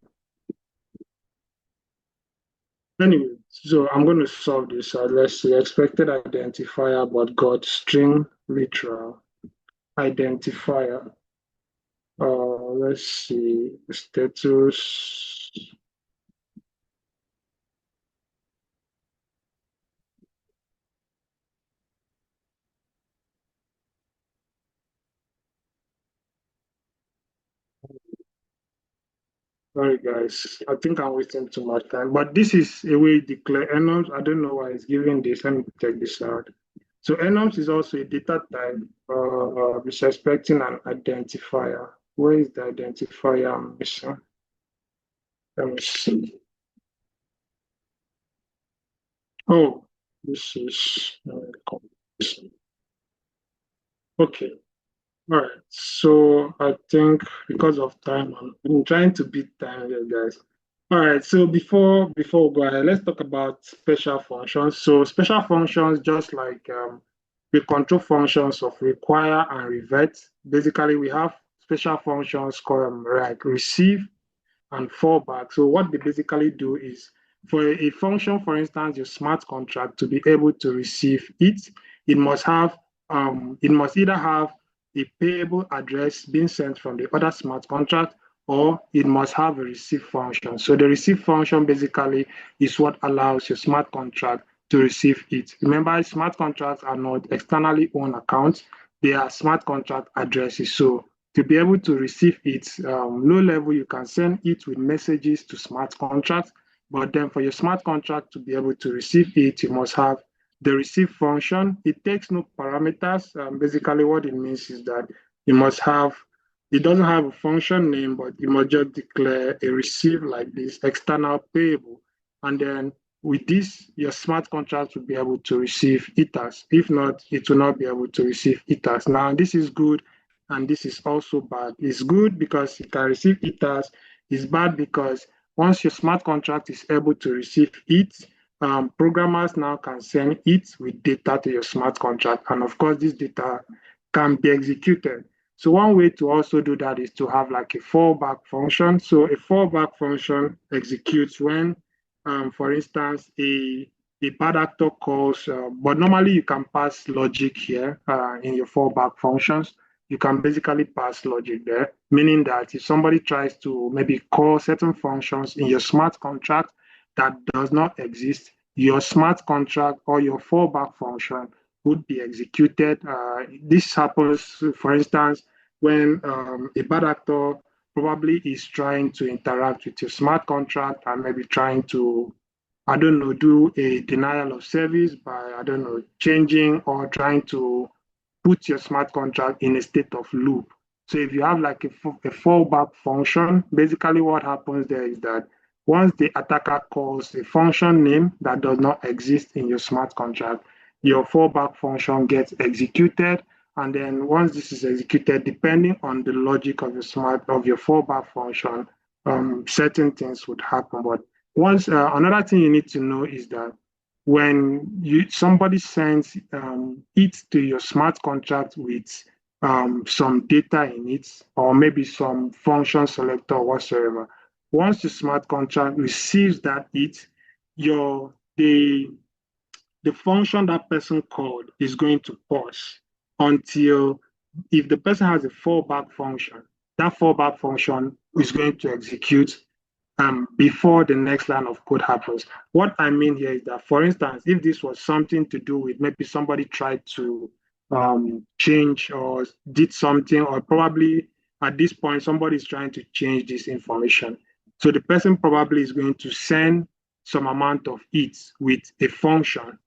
B: Anyway, so I'm going to solve this. Let's see. Expected identifier, but got string literal identifier. Let's see. Status. Sorry, guys. I think I'm wasting too much time. But this is a way to declare enums. I don't know why it's giving this. Let me take this out. So enums is also a data type which expecting an identifier. Where is the identifier I'm missing? Let me see. Oh, this is okay. All right. So I think because of time, I'm trying to beat time here, guys. All right. So before we go ahead, let's talk about special functions. So special functions, just like the control functions of require and revert. Basically, we have special functions called like receive and fallback. So what they basically do is for a function, for instance, your smart contract to be able to receive it, it must have it must either have a payable address being sent from the other smart contract, or it must have a receive function. So the receive function basically is what allows your smart contract to receive it. Remember, smart contracts are not externally owned accounts, they are smart contract addresses. So to be able to receive it, low level, you can send it with messages to smart contracts. But then for your smart contract to be able to receive it, you must have the receive function. It takes no parameters. Basically, what it means is that you must have, it doesn't have a function name, but you must just declare a receive like this external payable. And then with this, your smart contract will be able to receive ethers. If not, it will not be able to receive ethers. Now, this is good, and this is also bad. It's good because it can receive ethers. It's bad because once your smart contract is able to receive it, programmers now can send it with data to your smart contract. And of course, this data can be executed. So one way to also do that is to have like a fallback function. So a fallback function executes when, for instance, a bad actor calls, but normally you can pass logic here in your fallback functions. You can basically pass logic there, meaning that if somebody tries to maybe call certain functions in your smart contract that does not exist, your smart contract or your fallback function would be executed. This happens, for instance, when a bad actor probably is trying to interact with your smart contract and maybe trying to, I don't know, do a denial of service by, I don't know, changing or trying to put your smart contract in a state of loop. So if you have like a fallback function, basically what happens there is that once the attacker calls a function name that does not exist in your smart contract, your fallback function gets executed. And then once this is executed, depending on the logic of your fallback function, certain things would happen. But once another thing you need to know is that when somebody sends it to your smart contract with some data in it, or maybe some function selector or whatsoever, once the smart contract receives that your the function that person called is going to pause until, if the person has a fallback function, that fallback function is going to execute before the next line of code happens. What I mean here is that, for instance, if this was something to do with maybe somebody tried to change or did something, or probably at this point somebody is trying to change this information. So the person probably is going to send some amount of it with a function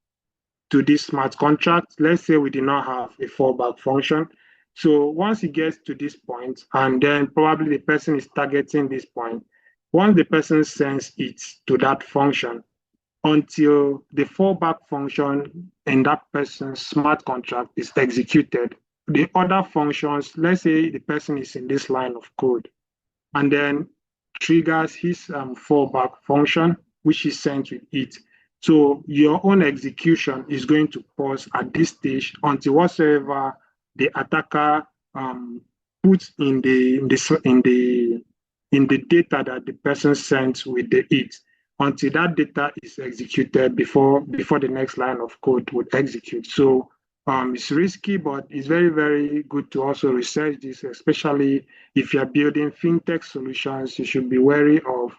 B: to this smart contract. Let's say we did not have a fallback function. So once it gets to this point, and then probably the person is targeting this point, once the person sends it to that function, until the fallback function in that person's smart contract is executed, the other functions, let's say the person is in this line of code, and then triggers his fallback function, which is sent with it. So your own execution is going to pause at this stage until whatsoever the attacker puts in the data that the person sent with the it, until that data is executed before the next line of code would execute. So it's risky, but it's very, very good to also research this, especially if you're building fintech solutions. You should be wary of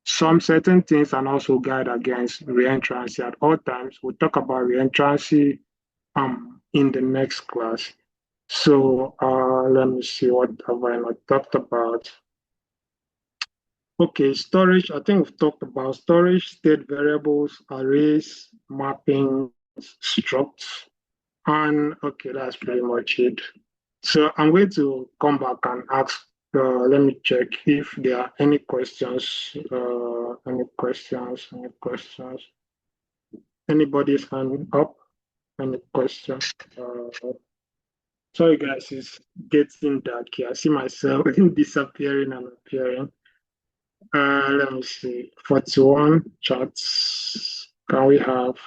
B: some certain things and also guide against reentrancy at all times. We'll talk about reentrancy in the next class. So let me see, what have I not talked about? Okay, storage. I think we've talked about storage, state variables, arrays, mapping, structs. And okay, that's pretty much it. So I'm going to come back and ask, let me check if there are any questions. Any questions? Any questions? Anybody's hand up? Any questions? Sorry, guys, it's getting dark here. I see myself disappearing and appearing. Let me see. 41 chats. Can we have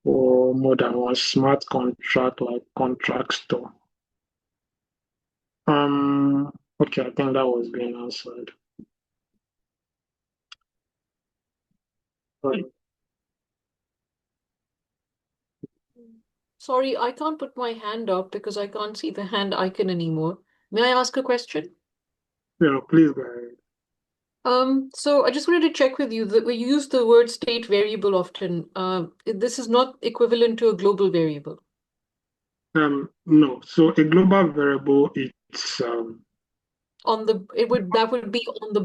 B: more than one smart contract like contract store? Okay, I think that was being answered. Right.
E: Sorry, I can't put my hand up because I can't see the hand icon anymore. May I ask a question?
B: Yeah, please go ahead.
E: So I just wanted to check with you that we use the word state variable often. This is not equivalent to a global variable.
B: No. So a global variable, it's
E: That would be on the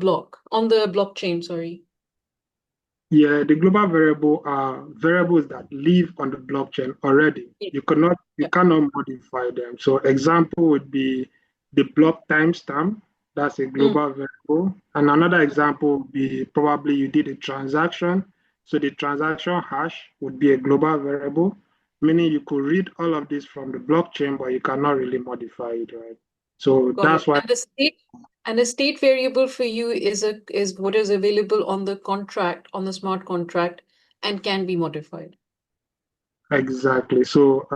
E: blockchain, sorry.
B: yeah, the global variable are variables that live on the blockchain already.
E: Yeah.
B: You cannot modify them. So example would be the block timestamp. That's a
E: Mm.
B: global variable. And another example would be probably you did a transaction. So the transaction hash would be a global variable, meaning you could read all of this from the blockchain, but you cannot really modify it, right? So
E: Got
B: that's
E: it.
B: why
E: And a state variable for you is what is available on the contract, on the smart contract, and can be modified.
B: exactly. So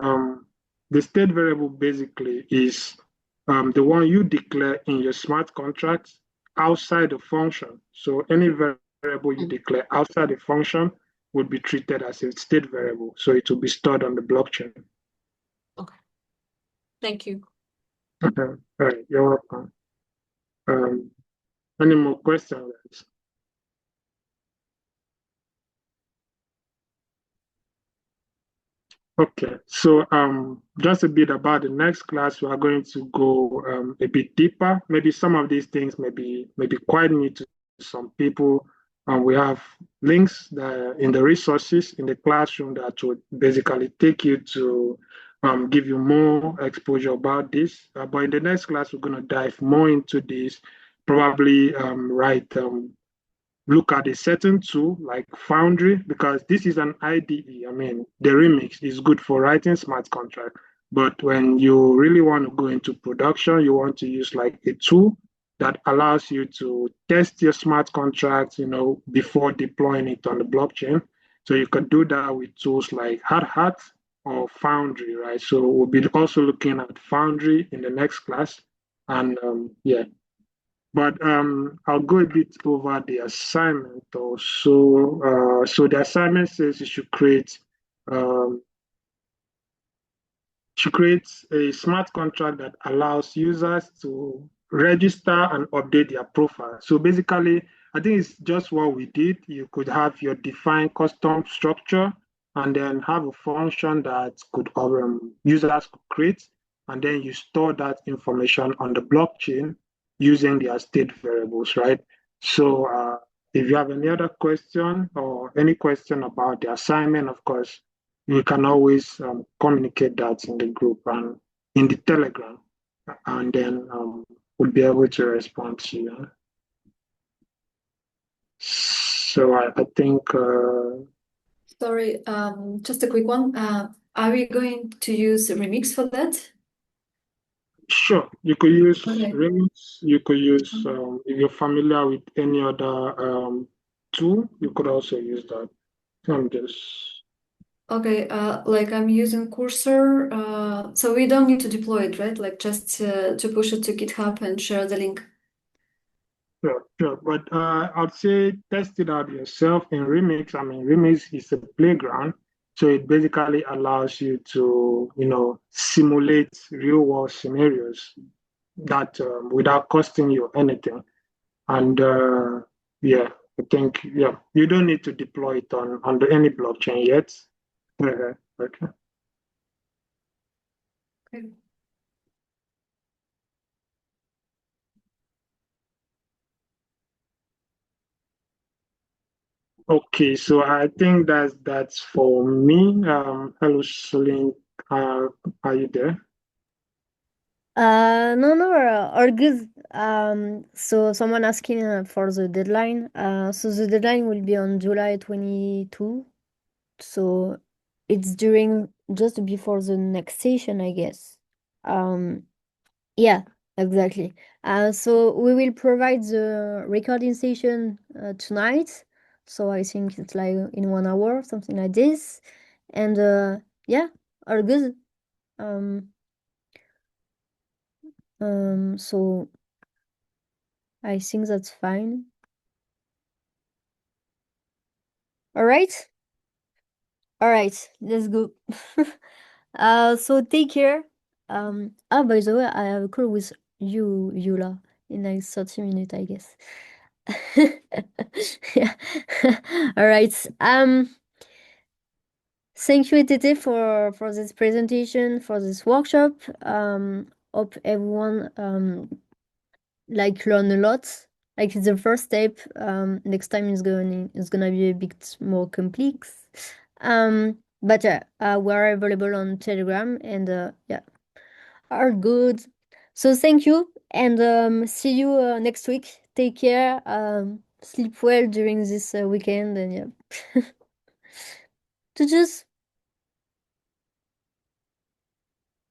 B: the state variable basically is the one you declare in your smart contracts outside the function. So any variable you
E: Mm.
B: declare outside the function would be treated as a state variable. So it will be stored on the blockchain.
E: Okay. Thank you.
B: All right, you're welcome. Um, any more questions? Okay, so just a bit about the next class. We are going to go a bit deeper. Maybe some of these things may be quite new to some people. We have links that in the resources in the classroom that would basically take you to give you more exposure about this. But in the next class, we're going to dive more into this. Probably write look at a certain tool like Foundry because this is an IDE. I mean, the remix is good for writing smart contract, but when you really want to go into production, you want to use like a tool that allows you to test your smart contracts, before deploying it on the blockchain. So you can do that with tools like Hard Hat or Foundry, right? So we'll be also looking at Foundry in the next class, and yeah, but I'll go a bit over the assignment also. So the assignment says you um, she creates a smart contract that allows users to register and update their profile. So basically, I think it's just what we did. You could have your defined custom structure and then have a function that could users could create, and then you store that information on the blockchain using their state variables, right? So if you have any other question or any question about the assignment, of course, we can always communicate that in the group and in the Telegram, and then we'll be able to respond to you. So I think,
D: Sorry, just a quick one. Are we going to use Remix for that?
B: sure, you could use
D: Okay.
B: Remix, you could use, if you're familiar with any other tool, you could also use that. I'm just
D: Okay, like I'm using Cursor, so we don't need to deploy it, right? Like just to push it to GitHub and share the link.
B: Sure, sure. But I'd say test it out yourself in Remix. I mean, Remix is a playground. So it basically allows you to, simulate real world scenarios that without costing you anything. And yeah, I think, yeah, you don't need to deploy it on any blockchain yet. Okay.
D: Okay.
B: Okay, so I think that's for me. Hello, Celine. Are you there?
A: No, all good. So someone asking for the deadline. So the deadline will be on July 22. So it's during just before the next session, I guess. Um, yeah, exactly. So we will provide the recording session tonight. So I think it's like in 1 hour, something like this. And yeah, all good. Um, so I think that's fine. All right. All right, let's go. So take care. By the way, I have a call with you, Yula, in like 30 minutes, I guess. Yeah. All right. Thank you, Tete, for this presentation, for this workshop. Hope everyone like learn a lot. Like it's the first step. Next time is gonna be a bit more complex. But yeah, we're available on Telegram and yeah, are good. So thank you, and see you next week. Take care. Sleep well during this weekend, and yeah. To just